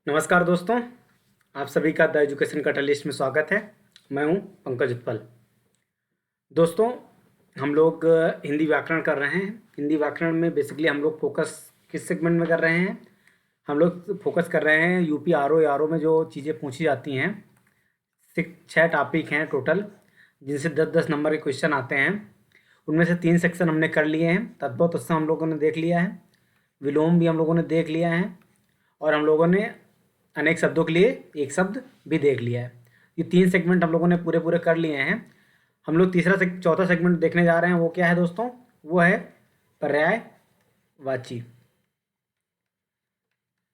नमस्कार दोस्तों, आप सभी का द एजुकेशन कैटलिस्ट में स्वागत है। मैं हूं पंकज उत्पल। दोस्तों, हम लोग हिंदी व्याकरण कर रहे हैं। हिंदी व्याकरण में बेसिकली हम लोग फोकस किस सेगमेंट में कर रहे हैं? हम लोग फोकस कर रहे हैं यूपी आर ओ में जो चीज़ें पूछी जाती हैं। 6 टॉपिक हैं टोटल, जिनसे 10-10 नंबर के क्वेश्चन आते हैं। उनमें से 3 सेक्शन हमने कर लिए हैं। तद्भव तत्सम हम लोगों ने देख लिया है, विलोम भी हम लोगों ने देख लिया है, और हम लोगों ने अनेक शब्दों के लिए एक शब्द भी देख लिया है। ये 3 सेगमेंट हम लोगों ने पूरे पूरे कर लिए हैं। हम लोग चौथा सेगमेंट देखने जा रहे हैं। वो क्या है दोस्तों? वो है पर्यायवाची।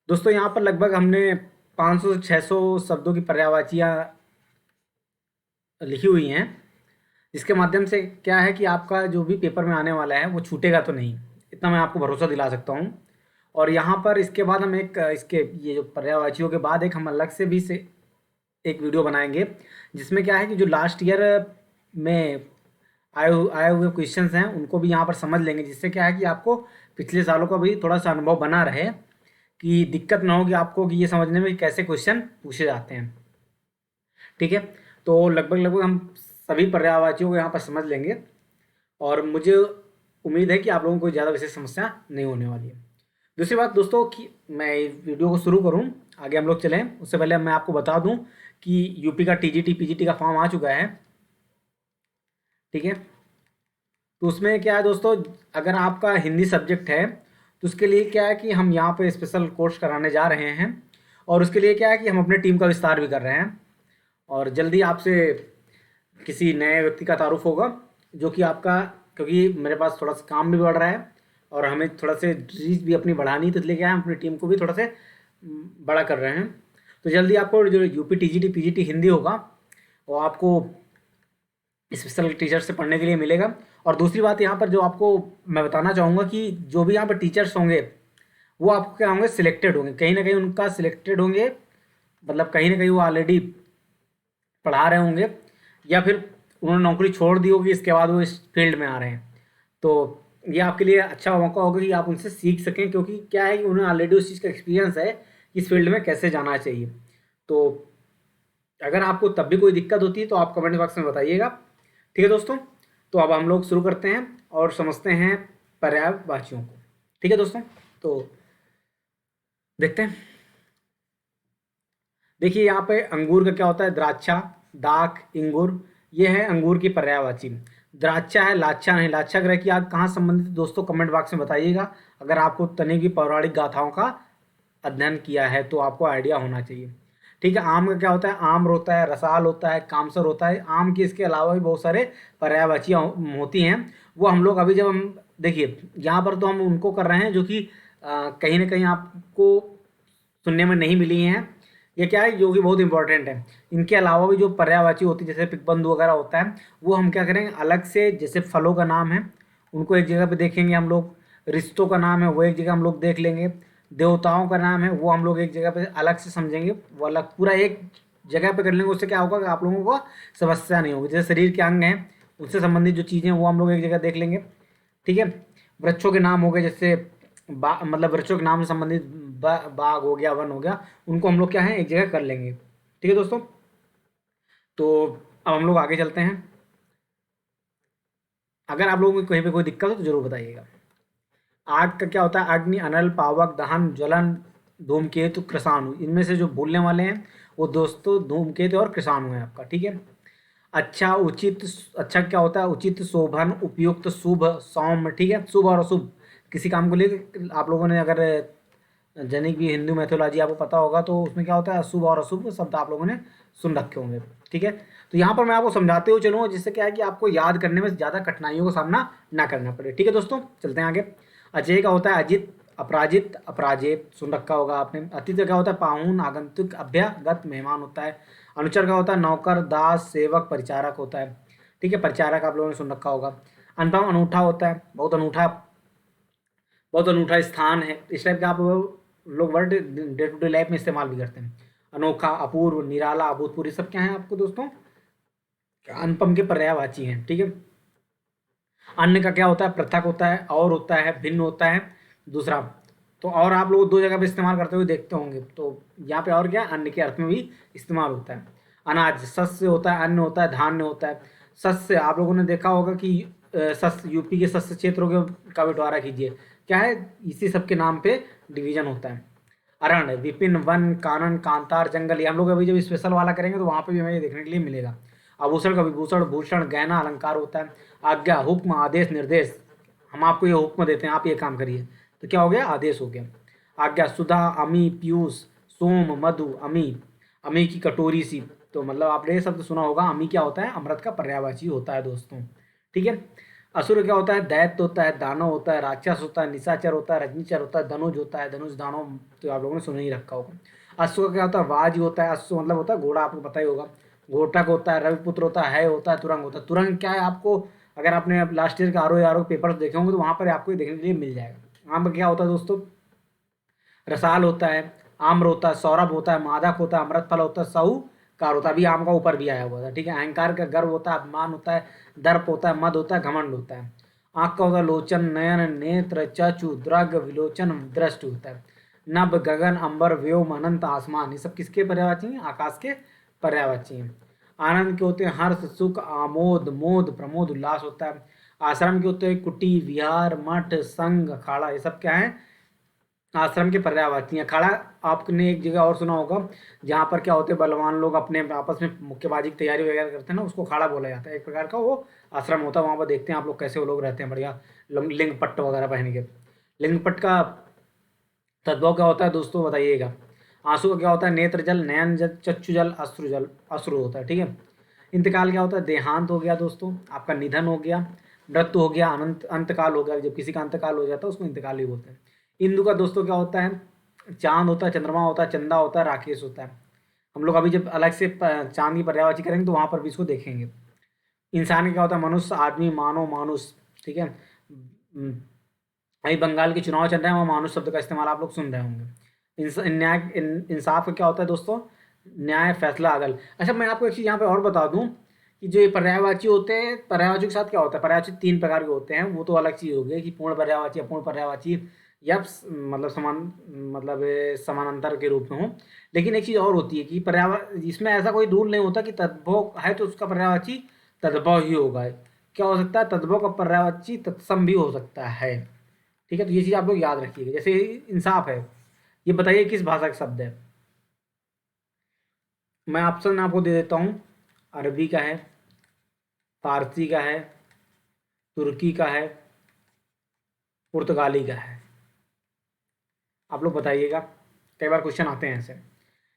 दोस्तों, यहाँ पर लगभग हमने 500 से 600 शब्दों की पर्यायवाचियाँ लिखी हुई हैं, जिसके माध्यम से क्या है कि आपका जो भी पेपर में आने वाला है वो छूटेगा तो नहीं, इतना मैं आपको भरोसा दिला सकता हूँ। और यहाँ पर इसके बाद हम इसके ये जो पर्यायवाचियों के बाद हम अलग से भी एक वीडियो बनाएंगे, जिसमें क्या है कि जो लास्ट ईयर में आए हुए क्वेश्चंस हैं उनको भी यहाँ पर समझ लेंगे, जिससे क्या है कि आपको पिछले सालों का भी थोड़ा सा अनुभव बना रहे, कि दिक्कत ना होगी आपको कि ये समझने में कि कैसे क्वेश्चन पूछे जाते हैं। ठीक है, तो लगभग लगभग हम सभी पर्यायवाचियों को यहाँ पर समझ लेंगे, और मुझे उम्मीद है कि आप लोगों को ज़्यादा विशेष समस्या नहीं होने वाली है। दूसरी बात दोस्तों, कि मैं वीडियो को शुरू करूं, आगे हम लोग चलें उससे पहले मैं आपको बता दूं कि यूपी का टीजीटी पीजीटी का फॉर्म आ चुका है। ठीक है, तो उसमें क्या है दोस्तों, अगर आपका हिंदी सब्जेक्ट है तो उसके लिए क्या है कि हम यहाँ पे स्पेशल कोर्स कराने जा रहे हैं, और उसके लिए क्या है कि हम अपने टीम का विस्तार भी कर रहे हैं, और जल्दी आपसे किसी नए व्यक्ति का तारुफ होगा, जो कि आपका, क्योंकि मेरे पास थोड़ा सा काम भी बढ़ रहा है और हमें थोड़ा से रीच भी अपनी बढ़ानी, तो इसलिए क्या है हम अपनी टीम को भी थोड़ा से बड़ा कर रहे हैं। तो जल्दी आपको जो यूपी टीजीटी पीजीटी हिंदी होगा वो आपको स्पेशल टीचर से पढ़ने के लिए मिलेगा। और दूसरी बात यहाँ पर जो आपको मैं बताना चाहूँगा, कि जो भी यहाँ पर टीचर्स होंगे वो आपको क्या होंगे, सिलेक्टेड होंगे, कहीं ना कहीं उनका सिलेक्टेड होंगे, मतलब कहीं ना कहीं वो ऑलरेडी पढ़ा रहे होंगे, या फिर उन्होंने नौकरी छोड़ दी होगी, इसके बाद वो इस फील्ड में आ रहे हैं। तो ये आपके लिए अच्छा मौका होगा कि आप उनसे सीख सकें, क्योंकि क्या है कि उन्हें ऑलरेडी उस चीज़ का एक्सपीरियंस है कि इस फील्ड में कैसे जाना चाहिए। तो अगर आपको तब भी कोई दिक्कत होती है तो आप कमेंट बॉक्स में बताइएगा। ठीक है दोस्तों, तो अब हम लोग शुरू करते हैं और समझते हैं पर्यायवाचियों को। ठीक है दोस्तों, तो देखते हैं। देखिए यहाँ पे अंगूर का क्या होता है, द्राक्षा, दाख, इंगूर, ये है अंगूर की पर्यायवाची। द्राक्षा है, लाक्षा नहीं। लाक्षा ग्रह की याद कहाँ संबंधित है दोस्तों, कमेंट बॉक्स में बताइएगा। अगर आपको तनी की पौराणिक गाथाओं का अध्ययन किया है तो आपको आइडिया होना चाहिए। ठीक है, आम का क्या होता है, आम्र होता है, रसाल होता है, कामसर होता है। आम की इसके अलावा भी बहुत सारे पर्यायवाचियाँ होती हैं, वो हम लोग अभी जब हम देखिए यहाँ पर तो हम उनको कर रहे हैं जो कि कहीं ना कहीं आपको सुनने में नहीं मिली हैं। ये क्या है, जो कि बहुत इंपॉर्टेंट है। इनके अलावा भी जो पर्यायवाची होती है, जैसे पिकबंधु वगैरह होता है, वो हम क्या करेंगे अलग से, जैसे फलों का नाम है उनको एक जगह पे देखेंगे हम लोग, रिश्तों का नाम है वो एक जगह हम लोग देख लेंगे, देवताओं का नाम है वो हम लोग एक जगह पे अलग से समझेंगे, वो अलग पूरा एक जगह पे कर लेंगे। उससे क्या होगा कि आप लोगों को समस्या नहीं होगी। जैसे शरीर के अंग हैं, उससे संबंधित जो चीज़ें हैं वो हम लोग एक जगह देख लेंगे। ठीक है, वृक्षों के नाम हो गए, जैसे मतलब वृक्षों के नाम से संबंधित बाग हो गया, वन हो गया, उनको हम लोग क्या है एक जगह कर लेंगे। ठीक है दोस्तों, तो अब हम लोग आगे चलते हैं। अगर आप लोगों को कहीं पे कोई दिक्कत हो तो जरूर बताइएगा। आग का क्या होता है, अग्नि, अनल, पावक, दहन, ज्वलन, धूमकेतु, कृषाणु। इनमें से जो बोलने वाले हैं वो दोस्तों धूमकेतु और कृषाणु है आपका। ठीक है, अच्छा, उचित, अच्छा क्या होता है, उचित, शोभन, उपयुक्त, शुभ, सौम्य। ठीक है, शुभ और अशुभ किसी काम को लेकर आप लोगों ने अगर जैनिक भी हिंदू मैथोलॉजी आपको पता होगा तो उसमें क्या होता है, अशुभ और अशुभ शब्द आप लोगों ने सुन रखे होंगे। ठीक है, तो यहाँ पर मैं आपको समझाते हुए चलूँगा, जिससे क्या है कि आपको याद करने में ज़्यादा कठिनाइयों का सामना ना करना पड़े। ठीक है दोस्तों, चलते हैं आगे। अजय का होता है अजित, अपराजित, अपराजित सुन रखा होगा आपने। अतिथि का क्या होता है, पाहुन, आगंतुक, अभ्यागत, मेहमान होता है। अनुचर का होता है नौकर, दास, सेवक, परिचारक होता है। ठीक है, परिचारक आप लोगों ने सुन रखा होगा। अनुपम, अनूठा होता है, बहुत अनूठा स्थान है। इस टाइप का आप लोग word day to day life में इस्तेमाल भी करते हैं। अनोखा, अपूर्व, निराला, अभूतपूर्व, सब क्या है आपको दोस्तों, अनुपम के पर्यायवाची हैं। ठीक है, अन्य का क्या होता है, पृथक होता है, और होता है, भिन्न होता है। दूसरा तो और आप लोग दो जगह पे इस्तेमाल करते हुए देखते होंगे। तो यहाँ पे और क्या, अन्य के अर्थ में भी इस्तेमाल होता है। अनाज शस्य होता है, अन्न होता है, धान्य होता है। शस्य आप लोगों ने देखा होगा कि शस्य, यूपी के शस्य क्षेत्रों के का बंटवारा कीजिए, क्या है, इसी सब के नाम पे डिवीजन होता है। अरण्य, विपिन, वन, कानन, कांतार, जंगल, ये हम लोग अभी जब स्पेशल वाला करेंगे तो वहाँ पे भी हमें ये देखने के लिए मिलेगा। आभूषण का विभूषण, भूषण, गहना, अलंकार होता है। आज्ञा, हुक्म, आदेश, निर्देश, हम आपको ये हुक्म देते हैं, आप ये काम करिए, तो क्या हो गया, आदेश हो गया। आज्ञा, सुधा, अमी, पीयूष, सोम, मधु, अमी, अमी की कटोरी सी, तो मतलब आपने ये शब्द सुना होगा, अमी क्या होता है, अमृत का पर्यायवाची होता है दोस्तों, ठीक है। असुर क्या होता है, दैत्य होता है, दानव होता है, राक्षस होता है, निशाचर होता है, रजनीचर होता है, धनुज होता है, धनुष दानव तो आप लोगों ने सुन ही रखा होगा। अश्व का क्या होता है, वाज होता है, अश्व मतलब होता है घोड़ा, आपको पता ही होगा। घोटक होता है, रविपुत्र होता है तुरंग होता है। तुरंग क्या है, आपको अगर आपने लास्ट ईयर का आर पेपर देखे होंगे तो वहाँ पर आपको ये देखने के लिए मिल जाएगा। आम का क्या होता है दोस्तों, रसाल होता है, आम्र होता है, सौरभ होता है, मादक होता है, अमृत फल होता है, साहूकार होता है, अभी आम का ऊपर भी आया हुआ था, ठीक है। अहंकार का गर्व होता है, अभिमान होता है, दर्प होता है, मद होता है, घमंड होता है। आँख का होता है लोचन, नयन, नेत्र, चक्षु, द्रग, विलोचन, दृष्टि होता है। नभ, गगन, अंबर, व्योम, अनंत, आसमान, ये सब किसके पर्यायवाची हैं, आकाश के पर्यायवाची हैं। आनंद के होते हैं हर्ष, सुख, आमोद, मोद, प्रमोद, उल्लास होता है। आश्रम के होते हैं कुटी, विहार, मठ, संघ, अखाड़ा, ये सब क्या है, आश्रम के पर्यायवाची हैं। अखाड़ा आपने एक जगह और सुना होगा, जहाँ पर क्या होते हैं, बलवान लोग अपने आपस में मुक्केबाजी की तैयारी वगैरह करते हैं ना, उसको अखाड़ा बोला जाता है। एक प्रकार का वो आश्रम होता है, वहाँ पर देखते हैं आप लोग कैसे वो लोग रहते हैं, बढ़िया लिंग पट्ट वगैरह पहन के। लिंग पट्ट का तद्भव क्या होता है दोस्तों, बताइएगा। आंसू का क्या होता है, नेत्र जल, नयन जल, चक्षु जल, अश्रु होता है, ठीक है। इंतकाल क्या होता है, देहांत हो गया दोस्तों, आपका निधन हो गया, मृत्यु हो गया, अनंत अंतकाल हो गया, जब किसी का अंतकाल हो जाता है उसको इंतकाल ही बोलते हैं। इंदु का दोस्तों क्या होता है, चांद होता है, चंद्रमा होता है, चंदा होता है, राकेश होता है। हम लोग अभी जब अलग से चांद की पर्यायवाची करेंगे तो वहाँ पर भी इसको देखेंगे। इंसान का क्या होता है, मनुष्य, आदमी, मानव, मानुष, ठीक है। अभी बंगाल के चुनाव चल रहे हैं, वहाँ मानुष शब्द का इस्तेमाल आप लोग सुन रहे होंगे। इंसाफ का क्या होता है दोस्तों, न्याय, फैसला, अदल। अच्छा, मैं आपको एक चीज़ यहाँ पे और बता दूँ कि जो ये पर्यायवाची होते हैं, पर्यायवाची के साथ क्या होता है, पर्यायवाची तीन प्रकार के होते हैं, वो तो अलग चीज़ हो गई कि पूर्ण पर्यायवाची, अपूर्ण पर्यायवाची, या मतलब समानांतर के रूप में हो। लेकिन एक चीज़ और होती है कि इसमें ऐसा कोई रूल नहीं होता कि तद्भव है तो उसका पर्यायवाची तद्भव ही होगा। क्या हो सकता है, तद्भव का पर्यायवाची तत्सम भी हो सकता है, ठीक है। तो ये चीज़ आप लोग याद रखिएगा। जैसे इंसाफ है, ये बताइए किस भाषा का शब्द है। मैं ऑप्शन आपको दे देता हूँ, अरबी का है, फारसी का है, तुर्की का है, पुर्तगाली का है। आप लोग बताइएगा, कई बार क्वेश्चन आते हैं ऐसे।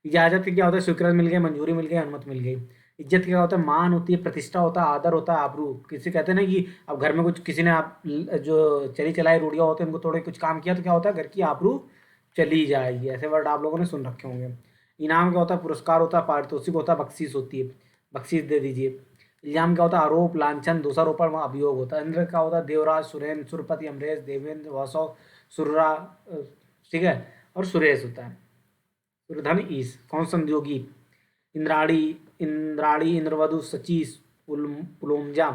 इजाज़त की क्या होता है, स्वीकृति मिल गई, मंजूरी मिल गई, अनुमति मिल गई। इज्जत क्या होता है, मान होती है, प्रतिष्ठा होता है, आदर होता है, आबरू। किसी कहते हैं ना कि अब घर में कुछ किसी ने आप जो चली चलाई रूढ़ियाँ होते हैं उनको थोड़े कुछ काम किया तो क्या होता है, घर की आबरू चली जाएगी, ऐसे वर्ड आप लोगों ने सुन रखे होंगे। इनाम क्या होता है, पुरस्कार होता है, पारितोषिक होता है, बख्शीश होती है, बख्शीश दे दीजिए। इल्जाम क्या होता है, आरोप, लांछन, दोषारोपण, अभियोग होता है। इंद्र क्या होता है, देवराज, सुरेंद्र, सुरपति, अमरेश, देवेंद्र, वासव, सुर्रा, ठीक है, और सुरेश होता है। धन ईश, कौन संयोगी, इंद्राणी, इंद्रवधु, सची, पुलोमजा,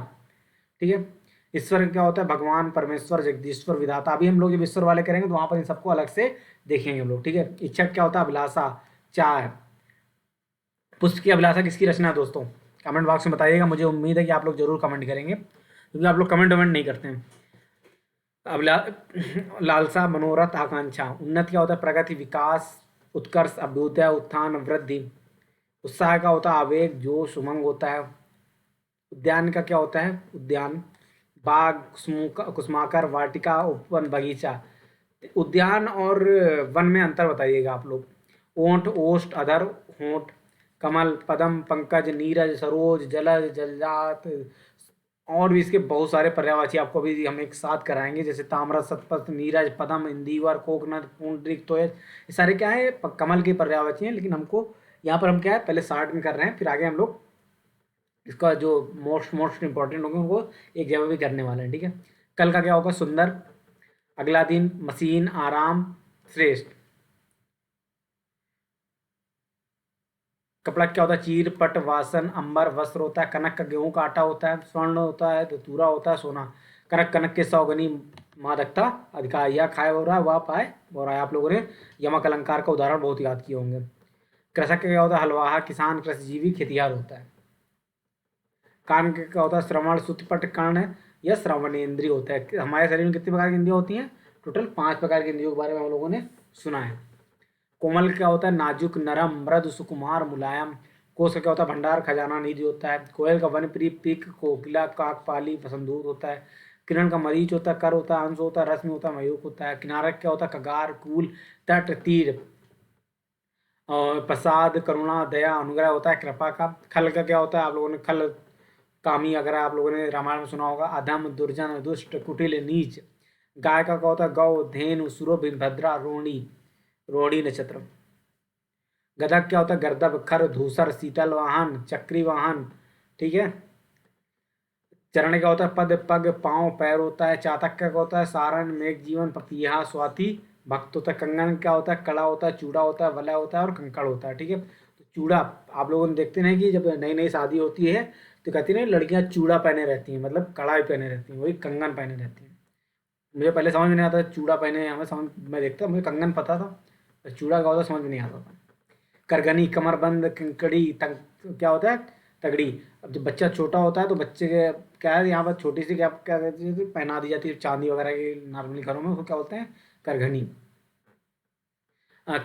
ठीक है। ईश्वर क्या होता है, भगवान, परमेश्वर, जगदीश्वर, विधाता। अभी हम लोग जब ईश्वर वाले करेंगे तो वहाँ पर इन सबको अलग से देखेंगे हम लोग, ठीक है। इच्छा क्या होता है, अभिलाषा, चाह। पुष्प की अभिलाषा किसकी रचना है दोस्तों, कमेंट बॉक्स में बताइएगा। मुझे उम्मीद है कि आप लोग जरूर कमेंट करेंगे, क्योंकि आप लोग कमेंट वमेंट नहीं करते हैं। अभिला लालसा, मनोरथ, आकांक्षा। उन्नत क्या होता है, प्रगति, विकास, उत्कर्ष, अभ्युदय, उत्थान, वृद्धि। उत्साह का होता है आवेग, जोश, उमंग होता है। उद्यान का क्या होता है, उद्यान, बाग, कुसुमाकर, वाटिका, उपवन, बगीचा। उद्यान और वन में अंतर बताइएगा आप लोग। ओंठ, ओष्ठ, अधर, होंठ, कमल, पदम, पंकज, नीरज, सरोज, जलज, जलजात, और भी इसके बहुत सारे पर्यायवाची आपको अभी हम एक साथ कराएंगे, जैसे ताम्र, सतपथ, नीरज, पदम, इंदिवर, कोकनद, पुंडरिक, तो ये सारे क्या है, कमल के पर्यायवाची हैं। लेकिन हमको यहाँ पर हम क्या है, पहले शार्ट में कर रहे हैं, फिर आगे हम लोग इसका जो मोस्ट इंपॉर्टेंट होंगे उनको एक जगह भी करने वाले हैं, ठीक है। कल का क्या होगा, सुंदर, अगला दिन, मशीन, आराम, श्रेष्ठ। कपड़ा क्या होता है, चीर, पट, वासन, अंबर, वस्त्र होता है। कनक का गेहूं का आटा होता है। स्वर्ण होता है, धतूरा होता है, सोना। कनक, कनक के सौगनी, मादकता अधिकार, या खाए हो रहा है वह पाए हो रहा है। आप लोगों ने यमक अलंकार का उदाहरण बहुत याद किए होंगे। कृषक क्या होता है? हलवाहा। किसान कृषिजीवी खेतिहर होता है। कान क्या होता है? श्रवण सुतपट कर्ण या श्रवणेंद्रिय होता है। हमारे शरीर में कितने प्रकार की इंद्रियां होती हैं? टोटल 5 प्रकार की इंद्रियों के बारे में हम लोगों ने सुना है। कोमल क्या होता है? नाजुक, नरम, मृदु, सुकुमार, मुलायम। कोश का क्या होता है? भंडार, खजाना, निधि होता है। कोयल का वन प्रिय, पिक, कोकिला, काक, पाली, वसंतूत होता है। किरण का मरीच होता है, कर होता है, अंश होता है, रश्मि होता है, मयूख होता है। किनारक क्या होता है? कगार, कूल, तट, तीर। और प्रसाद, करुणा, दया, अनुग्रह होता है कृपा का। खल का क्या होता है? आप लोगों ने खल कामी, अगर आप लोगों ने रामायण में सुना होगा, अधम, दुर्जन, दुष्ट, कुटिल, नीच। गाय का क्या होता है? गौ, धेनु, सुरभि, भद्रा, रोहिणी, रोहिणी नक्षत्र। गदक क्या होता है? गर्दभ, खर, धूसर, शीतल वाहन, चक्री वाहन। ठीक है। चरण क्या होता है? पद, पग, पांव, पैर होता है। चातक क्या होता है? सारण, मेघ जीवन, पपीहा, स्वाति, भक्त होता है। कंगन क्या होता है? कड़ा होता है, चूड़ा होता है, वलय होता है और कंकड़ होता है। ठीक है। तो चूड़ा, आप लोगों ने देखते हैं कि जब नई नई शादी होती है तो कहती है लड़कियां चूड़ा पहने रहती हैं, मतलब कड़ा भी पहने रहती हैं, वही कंगन पहने रहती हैं। मुझे पहले समझ में नहीं आता चूड़ा पहने, हमें समझ, मैं देखता मुझे कंगन पता था, पर चूड़ा क्या होता समझ में नहीं आता था। करगनी, कमरबंद, कंकड़ी, क्या होता है? तगड़ी। अब जब बच्चा छोटा होता है तो बच्चे के क्या है, यहाँ पर छोटी सी क्या क्या कहते हैं, पहना दी जाती है चांदी वगैरह की, नॉर्मली घरों में, उसको क्या बोलते हैं? करघनी।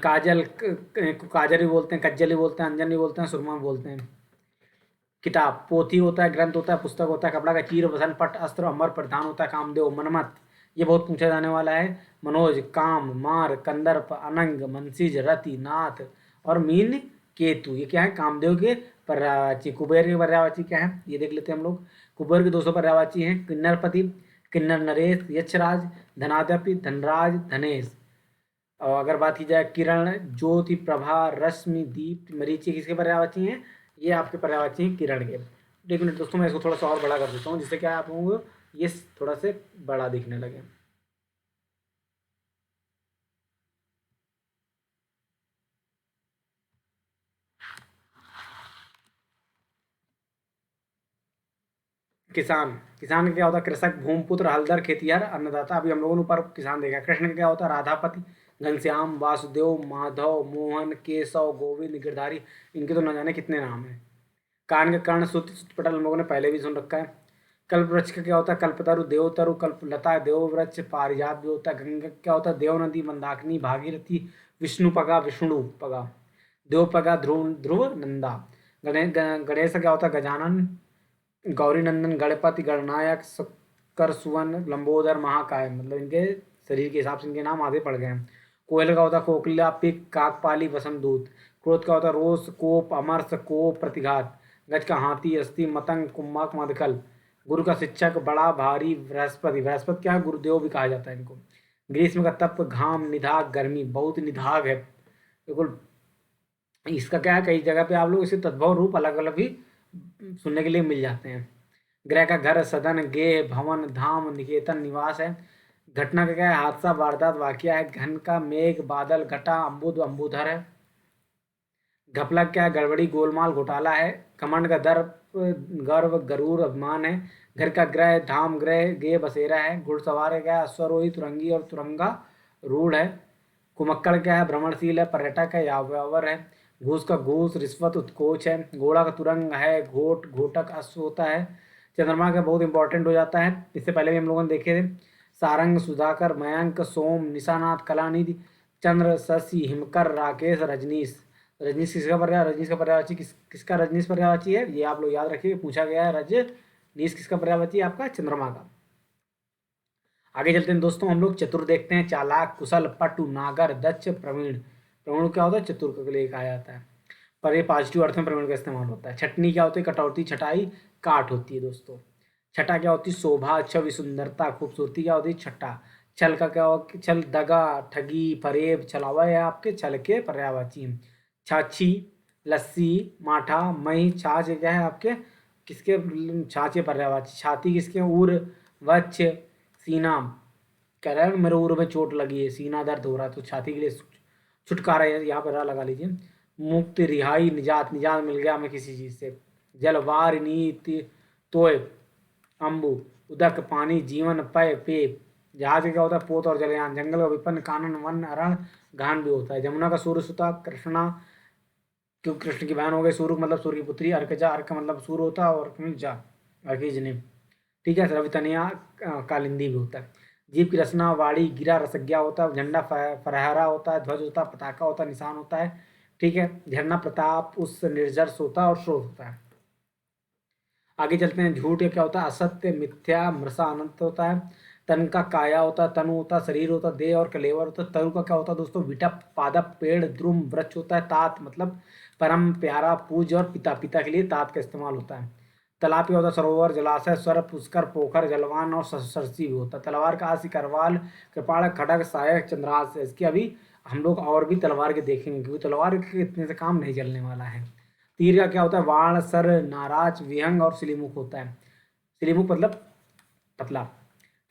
काजल को काजल भी बोलते हैं, कज्जल भी बोलते हैं, अंजन भी बोलते हैं, सुरमा भी बोलते हैं। किताब, पोथी होता है, ग्रंथ होता है, पुस्तक होता है। कपड़ा का चीर, वसन, पट, अस्त्र, अमर, प्रधान होता है। कामदेव, मनमत, ये बहुत पूछा जाने वाला है। मनोज, काम, मार, कंदर्प, अनंग, मनसिज, रति, नाथ और मीन, केतु, ये क्या है? कामदेव के पर्यायवाची। कुबेर के पर्यायवाची क्या है? ये देख लेते हैं हम लोग। कुबेर के 200 पर्यायवाची हैं। किन्नरपति, किन्नर नरेश, यक्षराज, धनादपि, धनराज, धनेश। और अगर बात की जाए किरण, ज्योति, प्रभा, रश्मि, दीप, मरीचि, किसके पर्यायवाची हैं? ये आपके पर्यायवाची हैं किरण के। एक मिनट दोस्तों, मैं इसको थोड़ा सा और बड़ा कर देता हूँ, जिससे क्या आप लोगों को ये थोड़ा से बड़ा दिखने लगे। किसान, किसान का क्या होता है? कृषक, भूमिपुत्र, हलदर, खेतिहर, अन्नदाता। अभी हम लोगों ने ऊपर किसान देखा। कृष्ण का क्या होता है? राधापति, घनश्याम, वासुदेव, माधव, मोहन, केशव, गोविंद, गिरधारी। इनके तो न जाने कितने नाम हैं। कान का कर्ण, सुत, सुतपटल हम लोगों ने पहले भी सुन रखा है। कल्प वृक्ष का क्या होता है? कल्पतरु, देवतरु, कल्पलता, देववृक्ष, पारिजात भी होता है। गंगा क्या होता है? देव नदी, मंदाकिनी, भागीरथी, विष्णुपगा, विष्णुपगा, देवपगा, ध्रुव, ध्रुव नंदा। गणेश का क्या होता है? गजानन, गौरी नंदन, गणपति, गणनायक, शक्कर सुवन, लंबोदर, महाकाय। मतलब इनके शरीर के हिसाब से इनके नाम आधे पड़ गए हैं। कोयल का होता है? कोकिला, पिक, काकपाली, वसंतदूत। क्रोध का होता है? रोष, कोप, अमरस, कोप, प्रतिघात। गज का हाथी, अस्थि, मतंग, कुम्भक, मदखल। गुरु का शिक्षक, बड़ा भारी, बृहस्पति। बृहस्पति क्या है? गुरुदेव भी कहा जाता है इनको। ग्रीष्म का तप, घाम, निधाग, गर्मी, बहुत निधाग है बिल्कुल। इसका क्या है, कई जगह पे आप लोग इसे तद्भव रूप अलग अलग भी सुनने के लिए मिल जाते हैं। ग्रह का घर, सदन, गेह, भवन, धाम, निकेतन, निवास है। घटना का क्या है? हादसा, वारदात, वाकया है। घन का मेघ, बादल, घटा, अम्बुद, अम्बुधर है। घपला क्या है? गड़बड़ी, गोलमाल, घोटाला है। घमंड का दर्प, गर्व, गरूर, अभिमान है। घर का ग्रह, धाम, ग्रह, गे, बसेरा है। घुड़सवार है क्या? अश्वरोही, तुरंगी और तुरंगा रूढ़ है। कुमक्कड़ क्या है? भ्रमणशील है, पर्यटक है, यायावर है। घूस का घूस, रिश्वत, उत्कोच है। घोड़ा का तुरंग है, घोट, घोटक, अश्व होता है। चंद्रमा का बहुत इंपॉर्टेंट हो जाता है, इससे पहले भी हम लोगों ने देखे थे। सारंग, सुधाकर, मयंक, सोम, निशानाथ, कलानिधि, चंद्र, शशि, हिमकर, राकेश, रजनीश। रजनीश किसका पर्याय? रजनीश का पर्यायवाची किसका रजनीश पर्यायवाची है? ये आप लोग याद रखिए, पूछा गया है। रजनीश किसका पर्यायवाची है? आपका चंद्रमा का। आगे चलते हैं दोस्तों, हम लोग चतुर देखते हैं। चालाक, कुशल, पटु, नागर, दक्ष, प्रवीण। प्रवीण क्या होता है? चतुर के लिए कहा जाता है, पर ये पॉजिटिव अर्थ में प्रवीण का इस्तेमाल होता है। छटनी क्या होती है? कटौती, छटाई, काट होती है दोस्तों। छटा क्या होती है? शोभा, छवि, सुंदरता, खूबसूरती। क्या होती है? छटा। छल का क्या हो? छल, दगा, ठगी, फरेब, छलावा है आपके छल के पर्यायवाची हैं। छाछी, लस्सी, माठा, मही, छाछ क्या है आपके? किसके छाछ के पर्यायवाची? छाती किसके? उर, वक्ष, सीना। कह रहा है मेरे उर में चोट लगी है, सीना दर्द हो रहा है, तो छाती के लिए छुटकारा यहाँ पर लगा लीजिए। मुक्ति, रिहाई, निजात, निजात मिल गया हमें किसी चीज़ से। जल, वार, नीति, तोय, अम्बु, उदक, पानी, जीवन, पय, पे, जहाज का क्या होता है? पोत और जलयान। जंगल का विपन्न, कानन, वन, अरण, घान भी होता है। जमुना का सूर्य सुता, कृष्णा क्योंकि कृष्ण की बहन हो गई। सूर्य मतलब सूर्य की पुत्री। अर्कजा, अर्क मतलब सूर्य होता है, और जा अर्किजनी। ठीक है। रवितनिया कालिंदी भी होता है। जीव की रचना, वाणी, गिरा रसज्ञा होता है। झंडा फरहरा होता है। ध्वज होता है, पताका होता है, निशान होता है। ठीक है। झरना प्रताप, उस निर्जर्स होता है और स्रोत होता है। आगे चलते हैं। झूठ क्या होता है? असत्य, मिथ्या, मृषा, अनंत होता है। तन का काया होता है, तनु होता है, शरीर होता है, देह और कलेवर होता है। तरु का क्या होता है दोस्तों? विटप, पादप, पेड़, द्रुम, वृक्ष होता है। तात मतलब परम प्यारा, पूज और पिता। पिता के लिए तात का इस्तेमाल होता है। तालाब क्या होता है? सरोवर, जलाशय, स्वर, पुष्कर, पोखर, जलवान और सरसी भी होता है। तलवार का आसी, करवाल, कृपाण, खड़ग, सहायक, चंद्रास। इसकी अभी हम लोग और भी तलवार के देखेंगे, क्योंकि तलवार के इतने से काम नहीं चलने वाला है। तीर का क्या होता है? वाण, सर, नाराज, विहंग और सिलीमुख होता है। सिलीमुख मतलब पतला।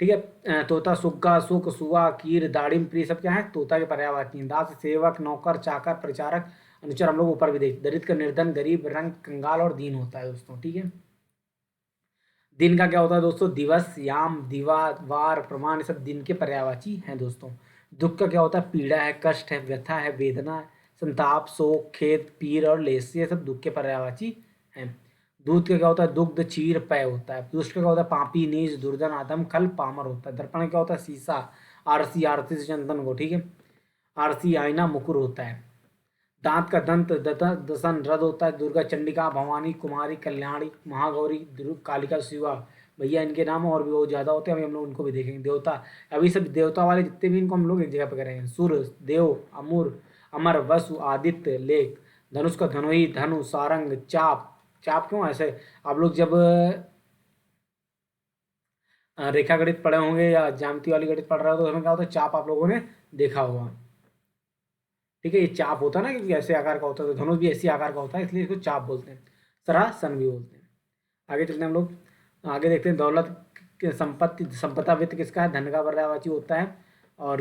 ठीक है। तोता, सुग्गा, सुक, सुआ, कीर, दाड़िम, प्री सब क्या है? तोता के पर्यायवाची हैं। दास, सेवक, नौकर, चाकर, परिचारक, अनुचर हम लोग ऊपर भी देख। दरिद्र, निर्धन, गरीब, रंग, कंगाल और दीन होता है दोस्तों। ठीक है। दिन का क्या होता है दोस्तों? दिवस, याम, दिवा, वार, प्रमाण, ये सब दिन के पर्यायवाची हैं दोस्तों। दुख का क्या होता है? पीड़ा है, कष्ट है, व्यथा है, वेदना है, संताप, शोक, खेद, पीर और लेस, ये सब दुख के पर्यायवाची हैं। दूध का क्या होता है? दुग्ध, क्षीर, पेय होता है। दुष्ट का क्या होता है? पापी, नीच, दुर्जन, अधम, खल, पामर होता है। दर्पण क्या होता है? शीशा, आरसी, आरती से चंदन को। ठीक है। आरसी, आईना, मुकुर होता है। दांत का दंत, दसन, रद होता है। दुर्गा, चंडिका, भवानी, कुमारी, कल्याणी, महागौरी, कालिका, शिवा, भैया इनके नाम और भी बहुत ज़्यादा होते हैं। अभी हम लोग उनको भी देखेंगे। देवता, अभी सब देवता वाले जितने भी, इनको हम लोग एक जगह पे करेंगे। सूर्य, देव, अमूर, अमर, वसु, आदित्य, लेख। धनुष का धनुई, धनु, सारंग, चाप। चाप क्यों ऐसे? आप लोग जब रेखा गणित पढ़े होंगे या ज्यामिति वाली गणित पढ़ रहे हो, तो उसमें क्या होता है? चाप आप लोगों ने देखा होगा। ठीक है। ये चाप होता है ना, क्योंकि ऐसे आकार का होता है, तो धनुष भी ऐसी आकार का होता है, इसलिए इसको चाप बोलते हैं। सरासन भी बोलते हैं। आगे चलते हैं हम लोग। आगे देखते हैं। दौलत, संपत्ति, संपदा, वित्त किसका है? धन का पर्यायवाची होता है। और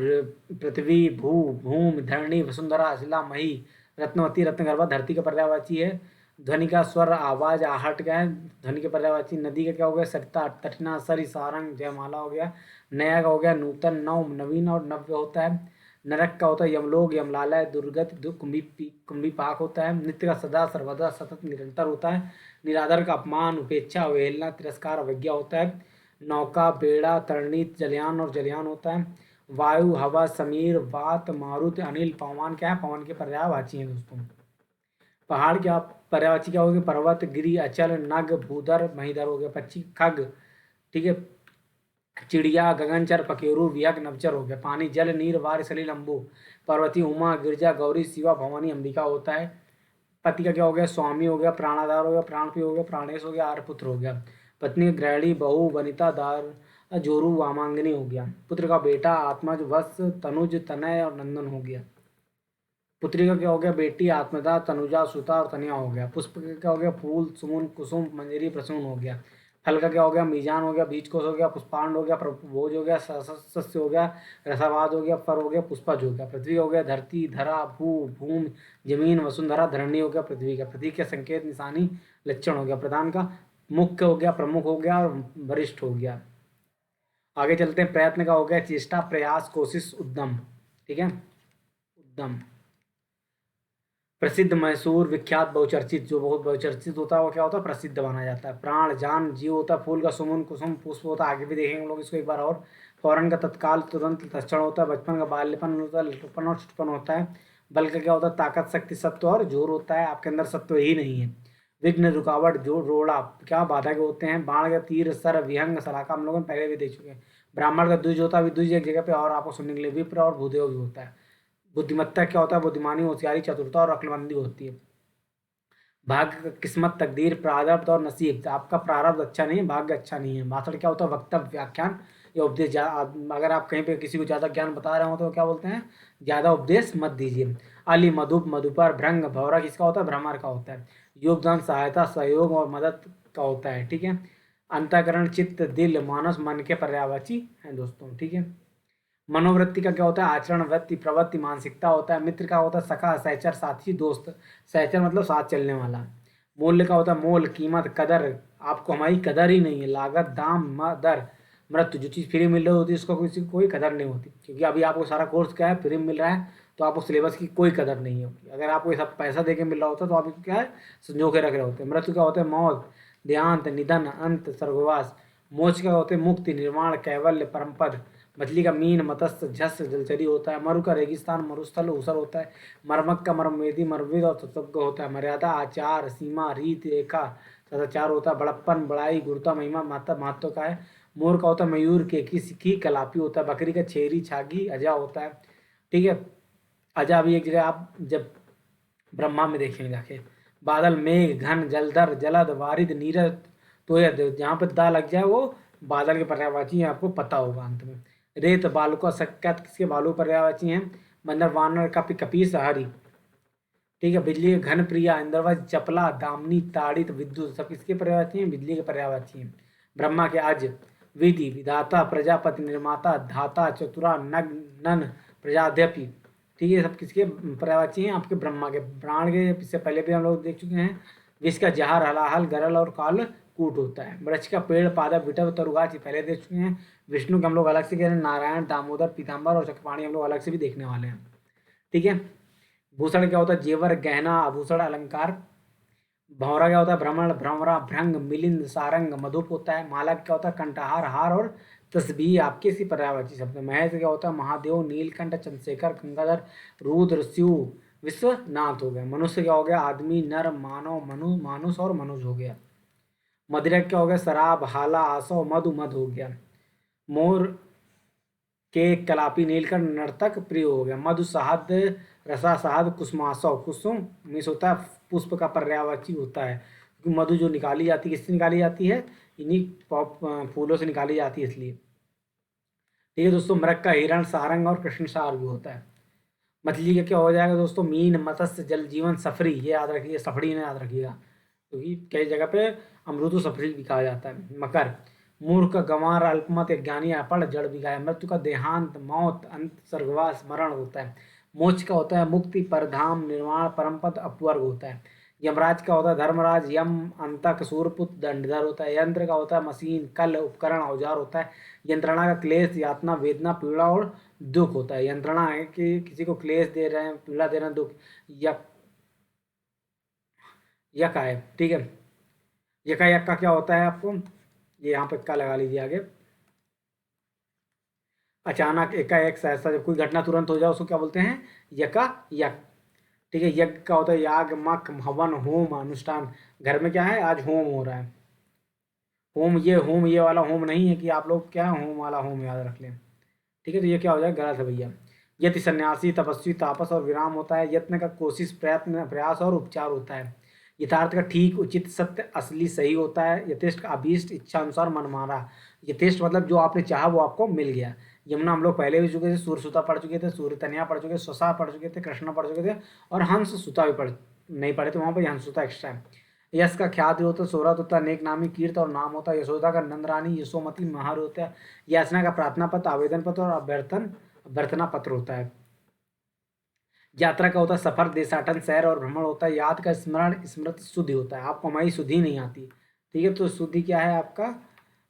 पृथ्वी, भू, भूमि, धरणी, वसुंधरा, शिला, मही, रत्नवती, रत्नगर्भा धरती का पर्यायवाची है। ध्वनि का स्वर, आवाज, आहट क्या है? ध्वनि के पर्यायवाची। नदी का क्या हो गया? सरिता, तटना, सरी, सारंग, जयमाला हो गया। नया का हो गया? नूतन, नव, नवीन और नव्य होता है। नरक का होता है? यमलोक, यमलालय, दुर्गत, कुंभी पाक होता है। नित्य का सदा, सर्वदा, सतत, निरंतर होता है। निरादर का अपमान, उपेक्षा, अवहेलना, तिरस्कार, अवज्ञा होता है। नौका, बेड़ा, तरणी, जलयान और जलयान होता है। वायु, हवा, समीर, वात, मारुत, अनिल, पवन क्या है? पवन के पर्यायवाची हैं दोस्तों। पहाड़ क्या पर्यायवाची क्या होगी? पर्वत, गिरी, अचल, नग, भूधर, महीधर हो गया। पक्षी, खग। ठीक है। चिड़िया, गगनचर, पकेरू, विहग, नवचर हो गया। पानी, जल, नीर, वार, सलिल, अम्बु। पार्वती, उमा, गिरजा, गौरी, शिवा, भवानी, अंबिका होता है। पति का क्या हो गया? स्वामी हो गया, प्राणाधार हो गया, प्राणपी हो गया, प्राणेश हो गया, आर्यपुत्र हो गया। पत्नी, गृहिणी, बहू, वनिता, दार, जोरू, वामांगिनी हो गया। पुत्र का बेटा, आत्मज, वत्स, तनुज, तनय और नंदन हो गया। पुत्री का क्या हो गया? बेटी, आत्मदा, तनुजा, सुता और तनिया हो गया। पुष्प का क्या हो गया? फूल, सुमन, कुसुम, मंजरी, प्रसून हो गया। फल का क्या हो गया? मीजान हो गया, बीजकोश हो गया, पुष्पांड हो गया, भोज हो गया, सस्य हो गया, रसावाद हो गया, फर हो गया, पुष्पज हो गया। पृथ्वी हो गया? धरती, धरा, भूमि, जमीन, वसुंधरा, धरणी हो गया। पृथ्वी का, पृथ्वी के संकेत, निशानी, लक्षण हो गया। प्रधान का मुख्य हो गया, प्रमुख हो गया और वरिष्ठ हो गया। आगे चलते हैं। प्रयत्न का हो गया? चेष्टा, प्रयास, कोशिश, उद्यम। ठीक है। उद्यम। प्रसिद्ध, मैसूर, विख्यात, बहुचर्चित। जो बहुत बहुचर्चित होता है वो क्या होता है? प्रसिद्ध माना जाता है। प्राण, जान, जीव होता है। फूल का सुमन, कुसुम, पुष्प होता है। आगे भी देखेंगे हम लोग इसको एक बार और। फौरन का तत्काल, तुरंत, तत्क्षण होता है। बचपन का बाल्यपन होता है। लुटपन और छुटपन होता है। बल का क्या होता है? ताकत, शक्ति, सत्व और जोर होता है। आपके अंदर सत्व ही नहीं है। विघ्न, रुकावट, जो रोड़ा क्या बाधा के होते हैं। बाण का तीर, सर, विहंग, सलाका हम लोग पहले भी देख चुके हैं। ब्राह्मण का द्विज होता है। द्विज एक जगह पे और आपको सुनने के लिए विप्र और भूदेव भी होता है। बुद्धिमत्ता क्या होता है? बुद्धिमानी, होशियारी, चतुरता और अक्लमंदी होती है। भाग्य, किस्मत, तकदीर, प्रारब्ध और नसीब। आपका प्रारब्ध अच्छा नहीं है, भाग्य अच्छा नहीं है। भाषण क्या होता है? वक्तव्य, व्याख्यान या उपदेश। अगर आप कहीं पे किसी को ज़्यादा ज्ञान बता रहे हो तो क्या बोलते हैं? ज़्यादा उपदेश मत दीजिए। अली, मधुप, मधुपर, भृंग, भौरा किसका होता है? भ्रमर का होता है। योगदान, सहायता, सहयोग और मदद का होता है। ठीक है। अंतःकरण, चित्त, दिल, मानस, मन के पर्यायवाची हैं दोस्तों। ठीक है। मनोवृत्ति का क्या होता है? आचरण, वृत्ति, प्रवृत्ति, मानसिकता होता है। मित्र का होता है? सखा, सहचर, साथी, दोस्त। सहचर मतलब साथ चलने वाला। मूल्य का होता है? मोल, कीमत, कदर। आपको हमारी कदर ही नहीं है। लागत, दाम, दर। मृत्यु, जो चीज़ फ्री मिल रही होती है उसका कोई कदर नहीं होती, क्योंकि अभी आपको सारा कोर्स क्या है, फ्री में मिल रहा है, तो आपको सिलेबस की कोई कदर नहीं होगी। अगर आपको ये सब पैसा दे के मिल रहा होता तो आप क्या है, संजो के रख रहे होते। मृत्यु क्या होता है, मौत, देहांत, निधन, अंत, स्वर्गवास। मोक्ष क्या होते हैं, मुक्ति, निर्वाण, कैवल्य, परमपद। मछली का मीन, मत्स्य, झस्य, जलचरी होता है। मरु का रेगिस्तान, मरुस्थल, ऊसर होता है। मर्मक का मर्मवेदी, मर्मविद और तत्वज्ञ होता है। मर्यादा, आचार, सीमा, रीत, रेखा, सदाचार होता है। बड़प्पन, बड़ाई, गुरुता, महिमा, महत्व का है। मोर का होता है मयूर, केकी, सिक्की, कलापी होता है। बकरी का छेरी, छागी, अजा होता है। ठीक है, अजा भी एक जगह आप जब ब्रह्मा में देखेंगे जाके। बादल, मेघ, घन, जलधर, जलद, वारिद, नीरद, तोयद, जहाँ पे दा लग जाए वो बादल के पर्यायवाची हैं, आपको पता होगा अंत में। रेत, बालुका, सक्कत किसके बालू पर्यायवाची हैं। बंदर, वानर, कपि, कपीस, हरि। ठीक है, बिजली, घन प्रिया, इंद्रवज, चपला, दामिनी, ताड़ित, विद्युत, सब किसके पर्यायवाची हैं, बिजली के पर्यायवाची हैं। ब्रह्मा के अज, विधि, विधाता, प्रजापति, निर्माता, धाता, चतुरा, नग, नन, प्रजाध्यपि। ठीक है, सब किसके पर्यायवाची हैं, आपके ब्रह्मा के। प्राण के इससे पहले भी हम लोग देख चुके हैं। विष का जहर, हलाहल, गरल और काल कूट होता है। वृक्ष का पेड़, पादप, विटव, तरुगाछ पहले देख चुके हैं। विष्णु के हम लोग अलग से कह रहे हैं। नारायण, दामोदर, पीताम्बर और चक्रपाणी हम लोग अलग से भी देखने वाले हैं। ठीक है, भूषण क्या होता है, जेवर, गहना, आभूषण, अलंकार। भंवरा क्या होता है, भ्रमण, भ्रमरा, भ्रंग, मिलिंद, सारंग, मधुप होता है। माला क्या होता है, कंठहार, हार और तस्बीह आपके इसी पर्यायवाची शब्द है। महेश क्या होता है, महादेव, नीलकंठ, चंद्रशेखर, गंगाधर, रुद्र, शिव, विश्वनाथ हो गया। मनुष्य क्या हो गया, आदमी, नर, मानव, मानुष और मनुज हो गया। मदिरक क्या हो गया, शराब, हाला, आसव, मधु, मध हो गया। मोर के, कलापी, नीलकंठ, नर्तक, प्रिय हो गया। मधु, शहद, रसा, शहद, कुसुमासव, कुसुम मिस होता है, पुष्प का पर्यायवाची होता है, क्योंकि मधु जो निकाली जाती है, किससे निकाली जाती है, इन्हीं फूलों से निकाली जाती है, इसलिए। ठीक है दोस्तों, मृग का हिरण, सारंग और कृष्ण सार भी होता है। मछली का क्या हो जाएगा दोस्तों, मीन, मत्स्य, जल जीवन, सफरी, ये याद रखिए, सफड़ी ने याद रखिएगा, क्योंकि कई जगह पे अमृतो सफरी भी कहा जाता है। मकर, मूर्ख, गंवार, अल्पमत, ज्ञानी, अपढ़, जड़ विगाय। मृत्यु का देहांत, मौत, अंत, स्वर्गवास, मरण होता है। मोक्ष का होता है मुक्ति, परधाम, निर्वाण, परमपद, अपवर्ग होता है। यमराज का होता है धर्मराज, यम, अंतक, सूरपुत्र, दंडधर होता है। यंत्र का होता है मशीन, कल, उपकरण, औजार होता है। यंत्रणा का क्लेश, यातना, वेदना, पीड़ा और दुख होता है। यंत्रणा है कि किसी को क्लेश दे रहे हैं, पीड़ा दे रहे हैं, दुख। यक, यक है। ठीक है, यका यक का क्या होता है आपको, ये यहाँ पे का लगा लीजिए आगे। अचानक, एकाएक, सहसा, जब कोई घटना तुरंत हो जाए उसको क्या बोलते हैं, यका यक। ठीक है, यज्ञ का होता है याग, मक, हवन, होम, अनुष्ठान। घर में क्या है, आज होम हो रहा है। होम ये वाला होम नहीं है कि आप लोग क्या होम वाला होम याद रख लें। ठीक है, तो ये क्या हो जाएगा, गलत है भैया। यति सन्यासी, तपस्वी, तापस और विराम होता है। यत्न का कोशिश, प्रयत्न, प्रयास और उपचार होता है। यथार्थ का ठीक, उचित, सत्य, असली, सही होता है। यथेष्ट का अभीष्ट, इच्छा अनुसार, मनमाना। यथेष्ट मतलब जो आपने चाहा वो आपको मिल गया। यमुना हम लोग पहले भी चुके थे, सूर्यसुता पढ़ चुके थे, सूर्य तनया पढ़ चुके थे, स्वसा पढ़ चुके थे, कृष्णा पढ़ चुके थे, और हंस सुता भी पढ़ नहीं पढ़े थे, वहाँ पर हंसुता एक्स्ट्रा है। यश का ख्याति होता है, सोहरत होता है, नेक नामी, कीर्त और नाम होता है। यशोदा का नंद रानी, यशोमती, महार होता है। याचना का प्रार्थना पत्र, आवेदन पत्र और अभ्यर्थना पत्र होता है। यात्रा का होता है सफर, देशाटन, सैर और भ्रमण होता है। याद का स्मरण, स्मृति, शुद्धि होता है। आपको हमारी शुद्धि नहीं आती, ठीक है, तो शुद्धि क्या है आपका,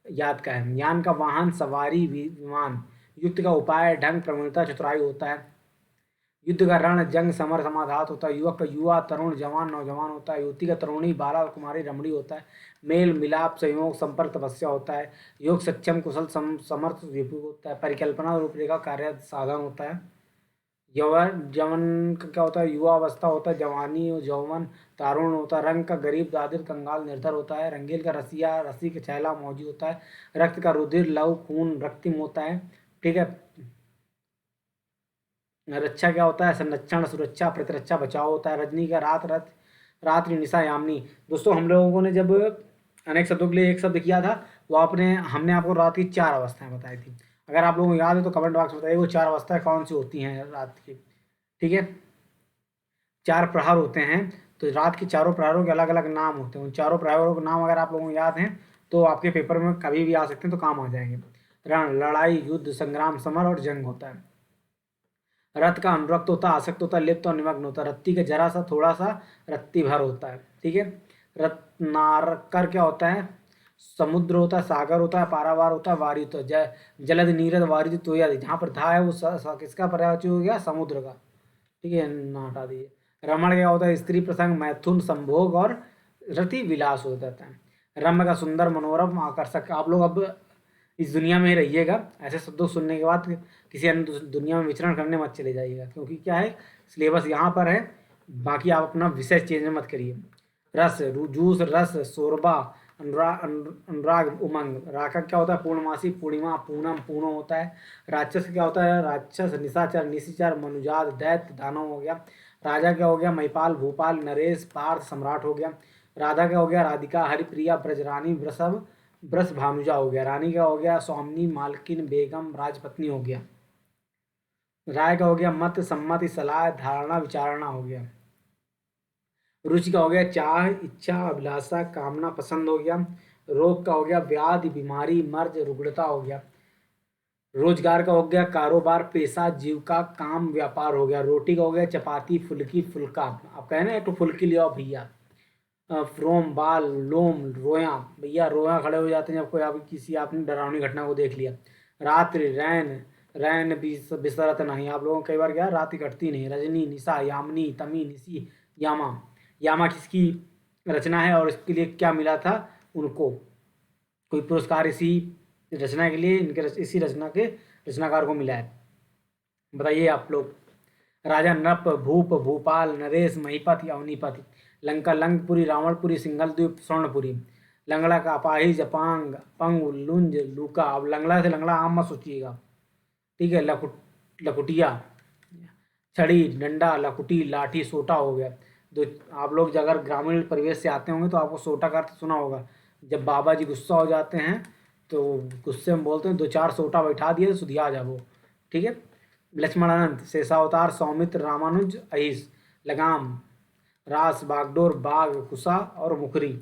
याद का है। यान का वाहन, सवारी, विमान। युद्ध का उपाय, ढंग, प्रवीणता, चतुराई होता है। युद्ध का रण, जंग, समर, समाधात होता है। युवक का युवा, तरुण, जवान, नौजवान होता है। युवती का तरुणी, बाला, कुमारी, रमणी होता है। मेल मिलाप, संयोग, संपर्क, तपस्या होता है। योग, सक्षम, कुशल, समर्थ, विभु होता है। परिकल्पना, रूपरेखा, कार्य, साधन होता है। यौवन, जवन का क्या होता है, युवा अवस्था होता है। जवानी और यौवन, तारुण होता है। रंग का गरीब, दादिर, कंगाल, निर्धर होता है। रंगील का रसिया, रसिक, छैला, मौजी होता है। रक्त का रुधिर, लव, खून, रक्तिम होता है। ठीक है, रक्षा क्या होता है, संरक्षण, सुरक्षा, प्रतिरक्षा, बचाव होता है। रजनी का रात, रात्रि, निशा, यामिनी। दोस्तों हम लोगों ने जब अनेक शब्दों के लिए एक शब्द किया था, वो हमने आपको रात की 4 अवस्थाएं बताई थी। अगर आप लोगों को याद है तो कमेंट बॉक्स में बताइए वो 4 अवस्थाएं कौन सी होती हैं रात की। ठीक है, 4 प्रहर होते हैं, तो रात के चारों प्रहरों के अलग अलग नाम होते हैं। उन चारों प्रहरों के नाम अगर आप लोगों को याद हैं तो आपके पेपर में कभी भी आ सकते हैं, तो काम आ जाएंगे। रण, लड़ाई, युद्ध, संग्राम, समर और जंग होता है। रथ का अनुरक्त होता है, आसक्त होता है, लिप्त और निमग्न होता है। रत्ती का जरा सा, थोड़ा सा, रत्ती भर होता है। ठीक है, रत्नाकर क्या होता है, समुद्र होता है, सागर होता है, पारावार होता है, वारी होता है, जलद नीरद वारिद तोयादी। जहाँ पर धा है वो किसका पर्यायवाची हो गया? समुद्र का। ठीक है, ना हटा दीजिए। रमण क्या होता है? स्त्री प्रसंग, मैथुन, संभोग और रति विलास हो जाता है। रम्य का सुंदर, मनोरम, आकर्षक। आप लोग अब इस दुनिया में ही रहिएगा, ऐसे शब्दों को सुनने के बाद किसी अन्य दुनिया में विचरण करने मत चले जाइएगा, क्योंकि क्या है, सिलेबस यहाँ पर है। बाकी आप अपना विषय चेंज मत करिए। रस, जूस, रस, शोरबा, अनुराग, उमंग। राका क्या होता है? पूर्णमासी, पूर्णिमा, पूनम, पूर्णो होता है। राक्षस क्या होता है? राक्षस, निशाचर, निशिचर, मनुजात, दैत्य, दानव हो गया। राजा क्या हो गया? महिपाल, भूपाल, नरेश, पार्थ, सम्राट हो गया। राधा क्या हो गया? राधिका, हरिप्रिया, ब्रजरानी, वृषभ, ब्रस भानुजा हो गया। रानी का हो गया? स्वामिनी, मालकिन, बेगम, राजपत्नी हो गया। राय का हो गया? मत, सम्मति, सलाह, धारणा, विचारणा हो गया। रुचि का हो गया? चाह, इच्छा, अभिलाषा, कामना, पसंद हो गया। रोग का हो गया? व्याधि, बीमारी, मर्ज, रुग्णता हो गया। रोजगार का हो गया? कारोबार, पेशा, जीविका, काम, व्यापार हो गया। रोटी का हो गया? चपाती, फुल्की, फुल्का। आप कहे ना, एक तो फुल्की ले आओ भैया। फ्रोम, बाल, लोम, रोया। भैया रोया खड़े हो जाते हैं जब कोई आप किसी आपने डरावनी घटना को देख लिया। रात्रि, रैन, रैन बिसरत नहीं। आप लोगों को कई बार क्या, रात कटती नहीं। रजनी, निशा, यामिनी, तमी, निशी, यामा। यामा किसकी रचना है और इसके लिए क्या मिला था उनको? कोई पुरस्कार इसी रचना के लिए, इसी रचना के रचनाकार को मिला है? बताइए आप लोग। राजा नप, भूप, भूपाल, नरेश, महिपति, अवनीपति। लंका, लंकपुरी, रावणपुरी, सिंगलद्वीप, स्वर्णपुरी। लंगड़ा का अपाहिज, अपांग, पंग, लुंज, लूका। अब लंगड़ा से लंगड़ा आम मत सोचिएगा, ठीक है। लकुटिया, छड़ी, डंडा, लकुटी, लाठी, सोटा हो गया। दो आप लोग अगर ग्रामीण परिवेश से आते होंगे तो आपको सोटा का अर्थ सुना होगा। जब बाबा जी गुस्सा हो जाते हैं तो गुस्से में बोलते हैं, दो चार सोटा बैठा दिए तो सुधिया जाबो। ठीक है। लक्ष्मणानंद, शेषावतार, सौमित्र, रामानुज, अहिस। लगाम, रास, बागडोर, बाग, कुसा और मुखरी।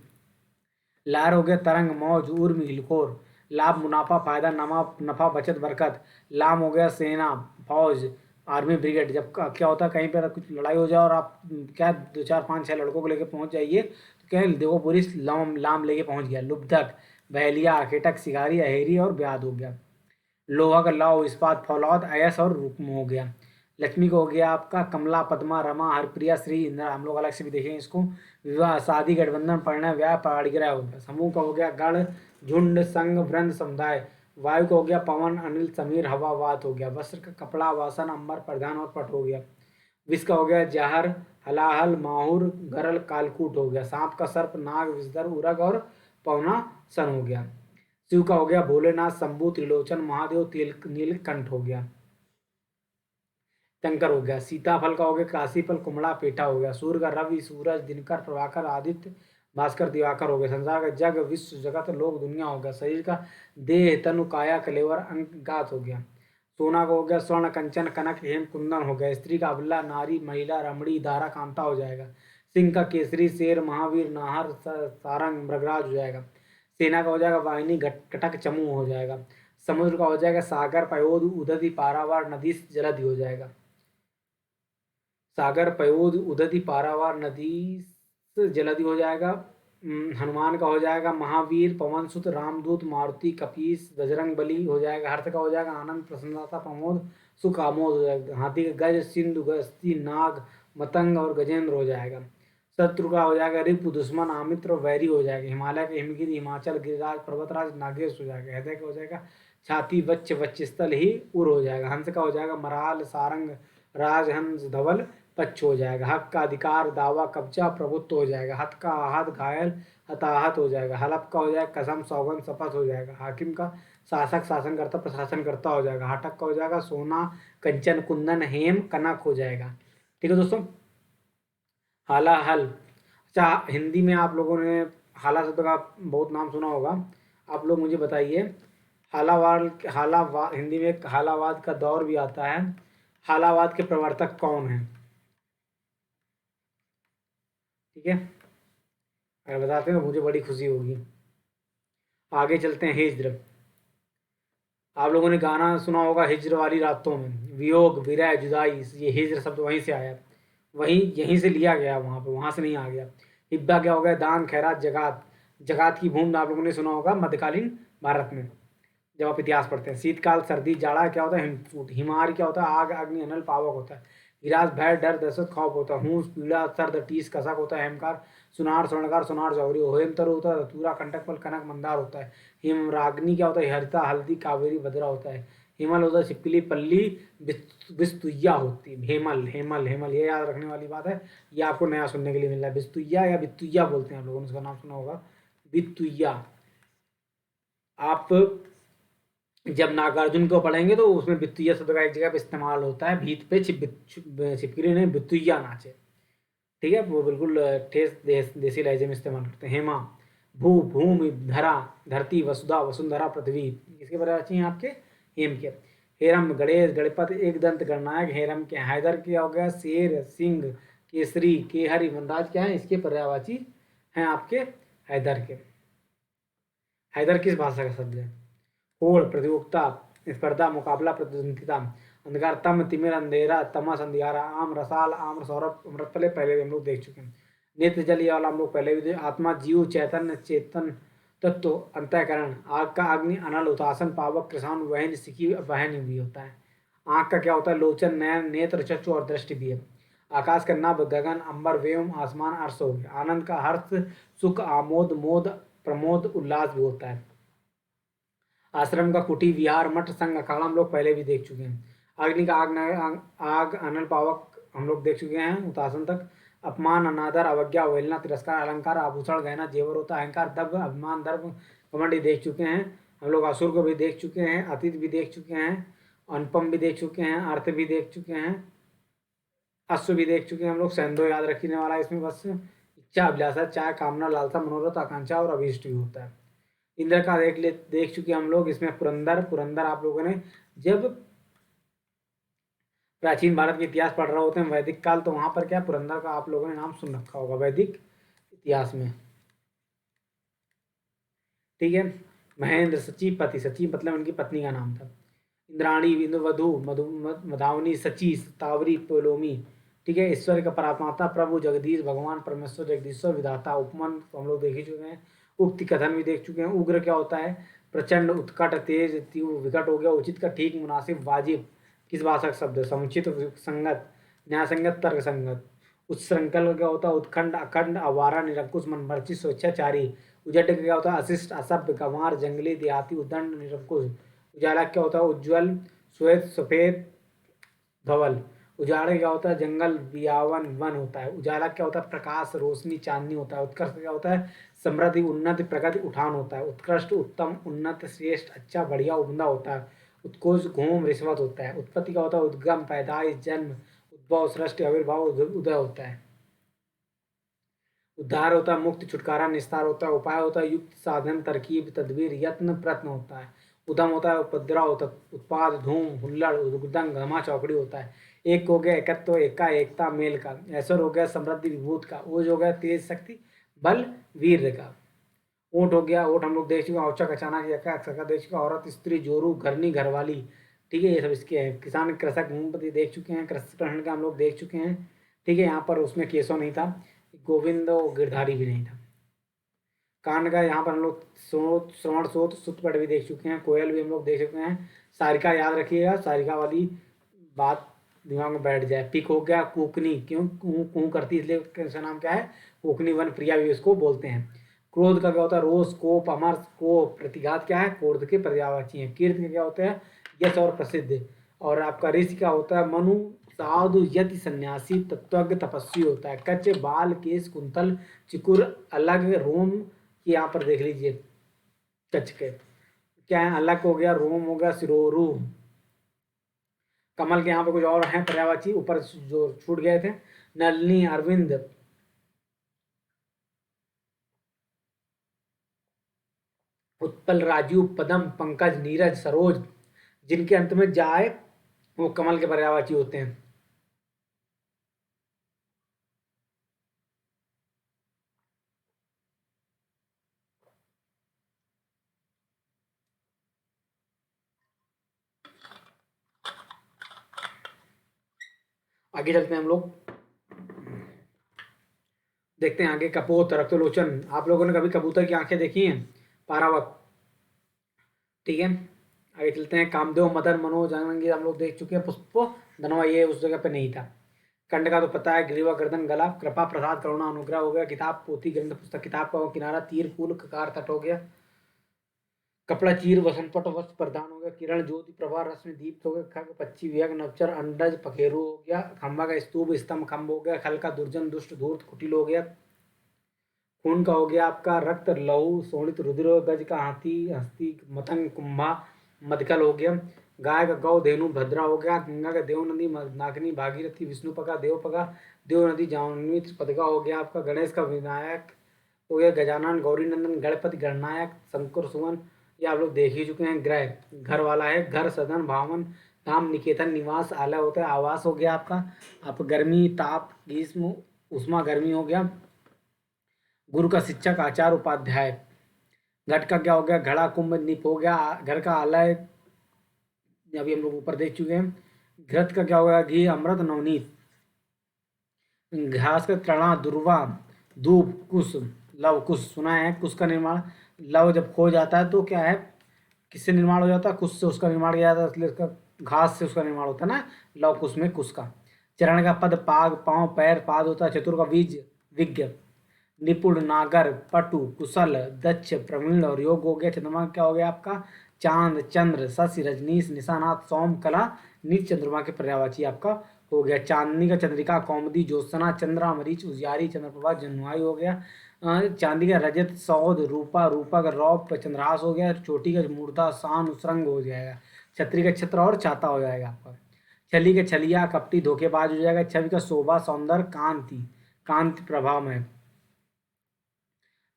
लहर हो गया? तरंग, मौज, उर्मी, हिलकोर। लाभ, मुनाफा, फायदा, नफा, बचत, बरकत। लाम हो गया? सेना, फौज, आर्मी, ब्रिगेड। जब क्या होता है, कहीं पर कुछ लड़ाई हो जाए और आप क्या दो चार पाँच छः लड़कों को लेकर पहुंच जाइए तो क्या है, देखो पूरी लाम लाम लेके पहुंच गया। लुब्धक, बहेलिया, अकेटक, शिकारी, अहेरी और ब्याद हो गया। लोहा का लौह, इस्पात, फौलाद, अयस और रुक्म हो गया। लक्ष्मी को हो गया आपका? कमला, पद्मा, रमा, हरप्रिया, श्री, इंदिरा। हम लोग अलग से भी देखेंगे इसको। विवाह, शादी, गठबंधन, परिणय, व्याह, पाड़िग्रह हो गया। समूह का हो गया? गण, झुंड, संघ, वृंद, समुदाय। वायु का हो गया? पवन, अनिल, समीर, हवा, वात हो गया। वस्त्र का? कपड़ा, वासन, अंबर, प्रधान और पट हो गया। विष का हो गया? जहर, हलाहल, माहुर, गरल, कालकूट हो गया। सांप का? सर्प, नाग, विषधर, उरग और पवना सन हो गया। शिव का हो गया? भोलेनाथ, शंभु, त्रिलोचन, महादेव, नीलकंठ हो गया। शंकर हो गया। सीताफल का हो गया? काशीफल, कुमड़ा, पेठा हो गया। सूर्य का? रवि, सूरज, दिनकर, प्रभाकर, आदित्य, भास्कर, दिवाकर हो गया। संसार का? जग, विश्व, जगत, लोक, दुनिया हो गया। शरीर का? देह, तनु, काया, कलेवर, अंग, गात हो गया। सोना का हो गया? स्वर्ण, कंचन, कनक, हेम, कुंदन हो गया। स्त्री का? अबला, नारी, महिला, रमणी, दारा, कांता हो जाएगा। सिंह का? केसरी, शेर, महावीर, नाहर, सारंग, मृगराज हो जाएगा। सेना का हो जाएगा? वाहिनी, कटक, चमू हो जाएगा। समुद्र का हो जाएगा? सागर, पयोध, उदधि, पारावार, नदी, जलधि हो जाएगा। सागर, पयोध, उदधि, पारावार, नदी, जलधि हो जाएगा। हनुमान का हो जाएगा? महावीर, पवन सुत, रामदूत, मारुति, कपीस, बजरंग बली हो जाएगा। हर्ष का हो जाएगा? आनंद, प्रसन्नता, प्रमोद, सुख, आमोद हो जाएगा। हाथी का? गज, सिंधु, गस्ती, नाग, मतंग और गजेंद्र हो जाएगा। शत्रु का हो जाएगा? रिपु, दुश्मन, आमित्र और वैरी हो जाएगा। हिमालय का? हिमगिरी, हिमाचल, गिरिराज, पर्वतराज, नागेश हो जाएगा। हृदय का हो जाएगा? छाती, वच्च, वक्षस्थल ही उर हो जाएगा। हंस का हो जाएगा? मराल, सारंग, राजहंस, धवल, पच्छ हो जाएगा। हक का? अधिकार, दावा, कब्जा, प्रभुत्व हो जाएगा। हत का? आहत, घायल, हताहत हो जाएगा। हलफ का हो जाएगा? कसम, सौगंध, शपथ हो जाएगा। हाकिम का? शासक, शासनकर्ता, प्रशासनकर्ता हो जाएगा। हाटक का हो जाएगा? सोना, कंचन, कुंदन, हेम, कनक हो जाएगा। ठीक है दोस्तों। हाला, हल। अच्छा, हिंदी में आप लोगों ने हाला शब्द का बहुत नाम सुना होगा। आप लोग मुझे बताइए, हिंदी में एक हालावाद का दौर भी आता है। हालावाद के प्रवर्तक कौन हैं? ठीक है, अगर बताते हैं तो मुझे बड़ी खुशी होगी। आगे चलते हैं। हिज्र। आप लोगों ने गाना सुना होगा, हिज्र वाली रातों में। वियोग, विरह, जुदाई, ये हिज्र शब्द वहीं से आया, वहीं यहीं से लिया गया, वहाँ पे, वहाँ से नहीं आ गया। हिब्बा क्या हो गया? दान, खैरात, जगात। जगात की भूमि आप लोगों ने सुना होगा मध्यकालीन भारत में, जब आप इतिहास पढ़ते हैं। शीतकाल, सर्दी, जाड़ा क्या होता है, हिमफूट। हिमार क्या होता है, आग, अग्नि, अनल, पावक होता है। हिरास, भय, डर, दहशत, खौफ होता है। हूस, पीड़ा, सर्द, टीस, कसक होता है। हेमकार, सुनार, स्वर्णकार, सुनार, जौहरी। हेमतर होता है धतूरा, कंटक फल, कनक, मंदार होता है। हिमराग्नि क्या होता है, हरिता, हल्दी, कावेरी, भद्रा होता है। हिमल होता है छिपकली, पल्ली, बिस्तुइया होती है। हेमल, हेमल, हेमल, ये याद रखने वाली बात है। ये आपको नया सुनने के लिए मिल रहा है। बिस्तुइया या बितुइया बोलते हैं, आप लोगों ने उसका नाम सुना होगा, बितुइया। आप जब नागार्जुन को पढ़ेंगे तो उसमें बितुइया शब्द का एक जगह पे इस्तेमाल होता है, भीत पे छिपकली ने बितुइया नाचे। ठीक है, वो बिल्कुल ठेस देसी लहजे में इस्तेमाल करते हैं। हेमा, भू, भूमि, धरा, धरती, वसुधा, वसुंधरा, पृथ्वी, इसके बराबर हैं आपके हेम के। हेरम, गणेश, गणपत, एक दंत, गणनायक, हेरम के। हैदर क्या हो गया, शेर, सिंह, केसरी, केहरी, वनराज क्या है, इसके पर्यायवाची हैं आपके हैदर के। हैदर किस भाषा का शब्द है? होड़, प्रतियोगिता, स्पर्धा, मुकाबला, प्रतिद्वंदिता। अंधकार, तम, तिमिर, अंधेरा, तमस, अंधियारा। आम, रसाल, आम्र, सौरभ, अमृतपले पहले भी हम लोग देख चुके हैं। नेत्र जल, ये वाला हम लोग पहले भी देख। आत्मा, जीव, चैतन्य, चेतन तत्व, अंतःकरण। आग का, अग्नि, अनल, उतासन, पावक, कृषाण, वहन, सिकी, वहन भी होता है। आंख का क्या होता है, लोचन, नयन, नेत्र, चक्षु और दृष्टि भी है। आकाश का नभ, गगन, अंबर, व्योम, आसमान, अर्श हो गया। आनंद का हर्ष, सुख, आमोद, मोद, प्रमोद, उल्लास भी होता है। आश्रम का कुटी, विहार, मठ, संघ, अखाड़ा हम लोग पहले भी देख चुके हैं। अग्नि का आग, अनल, पावक हम लोग देख चुके हैं उतासन तक। अपमान, अनादर, अवज्ञा, अवहेलना, तिरस्कार, अलंकार, आभूषण, गहना, जेवर होता है। अहंकार, दर्प, अभिमान, दर्प, घमंड देख चुके हैं हम लोग। असुर को भी देख चुके हैं, अतीत भी देख चुके हैं, अनुपम भी देख चुके हैं, अर्थ भी देख चुके हैं, अश्व भी देख चुके हैं हम लोग। सेंधो याद रखने वाला है इसमें बस। इच्छा, अभिलाषा, चाह, कामना, लालसा, मनोरथ, आकांक्षा और अभीष्ट भी होता है। इंद्र का देख चुके हम लोग इसमें। पुरंदर, पुरंदर आप लोगों ने जब प्राचीन भारत के इतिहास पढ़ रहे होते हैं वैदिक काल, तो वहां पर क्या पुरंदर का आप लोगों ने नाम सुन रखा होगा वैदिक इतिहास में। ठीक है। महेंद्र, सची, पति, सची मतलब उनकी पत्नी का नाम था। इंद्राणी, इंद्रवधु, मधु, मधावनी, सची, तावरी, पोलोमी। ठीक है। ईश्वर का परात्माता, प्रभु, जगदीश, भगवान, परमेश्वर, जगदीश्वर, विधाता, उपमन तो हम लोग देख ही चुके हैं। उक्ति, कथन भी देख चुके हैं। उग्र क्या होता है, प्रचंड, उत्कट, तेज, तीव्र, विकट हो गया। उचित का ठीक, मुनासिब, वाजिब किस भाषा का शब्द है, समुचित, संगत, न्याय संगत, तर्क संगत। उत्सृंखल क्या होता है, उत्खंड, अखंड, आवारा, निरंकुश, मनमर्ची, स्वेच्छाचारी। उजट क्या होता है, अशिष्ट, असभ्य, गंवार, जंगली, देहाती, उद्दंड, निरंकुश। उजाला क्या होता है, उज्ज्वल, श्वेत, सफेद, धवल। उजाड़े क्या होता है, जंगल, बियावन, वन होता है। उजाला क्या होता है, प्रकाश, रोशनी, चांदनी होता है। उत्कर्ष क्या होता है, समृद्धि, उन्नति, प्रगति, उठान होता है। उत्कृष्ट, उत्तम, उन्नत, श्रेष्ठ, अच्छा, बढ़िया, उम्दा होता है। उत्कोच, घूम, रिश्वत होता है। उत्पत्ति का होता है, उद्गम, पैदाइश, जन्म, उद्भव, सृष्टि, आविर्भाव, उदय होता है। उद्धार होता है, मुक्ति, छुटकारा, निस्तार होता है। उपाय होता है, युक्त, साधन, तरकीब, तदबीर, यत्न, प्रयत्न होता है। उद्यम होता है, उपद्रव होता है, उत्पाद, धूम, हुल्लड़, उद्गम, घमा, चौकड़ी होता है। एक हो गया एकत्व, एका, एकता, मेल का। ऐश्वर हो गया समृद्धि, विभूत का। ओज हो गया तेज, शक्ति, बल, वीर का। ऊँट हो गया, ऊँट हम लोग देख चुके हैं। औचक, अचानक, यका, सका देख चुके हैं। औरत, स्त्री, जोरू, घरनी, घरवाली। ठीक है, ये सब इसके हैं। किसान, कृषक, मूंगफली देख चुके हैं। कृष्ण का हम लोग देख चुके हैं। ठीक है, यहाँ पर उसमें केशव नहीं था। गोविंद और गिरधारी भी नहीं था। कान का यहाँ पर हम लोग सोत, श्रवण, सोत, सुतपट भी देख चुके हैं। कोयल भी हम लोग देख चुके हैं। सारिका याद रखिएगा, सारिका वाली बात दिमाग में बैठ जाए। पिक हो गया, कूकनी, क्यों कूं कूं करती इसलिए इसका नाम क्या है, कूकनी, वन प्रिया भी उसको बोलते हैं। क्रोध का क्या होता है, रोष, कोप, अमर, कोप। प्रतिघात क्या है, क्रोध के पर्यायवाची है। कीर्ति क्या होता है, यश और प्रसिद्ध। और आपका ऋषि क्या होता है, मनु, साधु, यति, सन्यासी, तत्वज्ञ, तपस्वी होता है। कच्च, बाल, केस, कुंतल, चिकुर, अलग, रोम की यहाँ पर देख लीजिए। कच्च के क्या है, अलग हो गया, रोम हो गया, सिरोरू। कमल के यहाँ पे कुछ और हैं पर्यायवाची, ऊपर जो छूट गए थे। नलिनी, अरविंद, उत्पल, राजीव, पदम, पंकज, नीरज, सरोज। जिनके अंत में जाए वो कमल के पर्यायवाची होते हैं। आगे चलते हैं हम लोग। देखते हैं आगे। कपोत, रक्तलोचन। आप लोगों ने कभी कबूतर की आंखें देखी हैं? पारावत। ठीक है, आगे चलते हैं। कामदेव, मदन, मनोज, आनंद, हम लोग देख चुके हैं। पुष्प, धनवा, ये उस जगह पे नहीं था। कंड का तो पता है, ग्रीवा, गर्दन, गला। कृपा, प्रसाद, करुणा, अनुग्रह हो गया। किताब, पोथी, ग्रंथ, पुस्तक। किताब का किनारा, तीर, फूल, ककार, तट हो गया। कपड़ा, चीर, वसंतपट, वस्त्र, प्रदान हो गया। किरण, ज्योति, प्रभा, रश्मि, दीप्त हो गया। खग, पक्षी, विहग, नवचर, अंडज, पखेरु हो गया। खंभा का स्तूप, स्तंभ, खंभ हो गया। खल का दुर्जन, दुष्ट, धूर्त, कुटिल हो गया। खून का हो गया आपका रक्त, लहू, शोणित, रुधिर। गज का हाथी, हस्ती, मतंग, कुंभा, मदकल हो गया। गाय का गौ, धेनु, भद्रा हो गया। गंगा का देव नदी, नागनी, भागीरथी, विष्णु पका, देव पका, देव नदी, जाह्नवी, पदका हो गया आपका। गणेश का विनायक हो गया। गजानन, गौरी नंदन, गणपति, गणनायक, शंकर, सुवन, ये आप लोग देख ही चुके हैं। ग्रह, घर वाला है। घर, सदन, भावन, धाम, निकेतन, निवास, आलय होता है। आवास हो गया आपका। आप गर्मी, ताप, ग्रीष्म, उष्मा, गर्मी हो गया। गुरु का शिक्षक, आचार, उपाध्याय। घट का क्या हो गया? घड़ा, कुंभ, निप हो गया। घर का आलय अभी हम लोग ऊपर देख चुके हैं। घृत का क्या हो गया? घी, अमृत, नवनीत। घास का तना, दुर्वा, धूप, कुश, लव। कुश सुना है, कुश का निर्माण। लव जब खो जाता है तो क्या है, किससे निर्माण हो जाता है? कुश से उसका निर्माण किया जाता है, इसलिए इसका घास से उसका निर्माण होता है ना। लव कुश में कुश का। चरण का पद, पाग, पांव, पैर, पाद होता है। चतुर का बीज, विज्ञ। निपुण, नागर, पटु, कुशल, दक्ष, प्रवीण और योग हो गया। चंद्रमा क्या हो गया आपका? चांद, चंद्र, शशि, रजनीश, निशानाथ, सोम, कला, नीच। चंद्रमा के पर्यायवाची आपका हो गया। चांदनी का चंद्रिका, कौमुदी, ज्योत्सना, चंद्रा, मरीच, उजियारी, चंद्रप्रभा, जन्वायु हो गया। चांदी का रजत, सौद, रूपा, रूपा का रौप, चंद्रहास हो गया। चोटी का मूर्धा, शान, सुरंग हो जाएगा। छत्री का छत्र और छाता हो जाएगा आपका। छली के छलिया, कपटी, धोखेबाज हो जाएगा। छवि का शोभा, सौंदर्य, कांति, कांति प्रभाव में।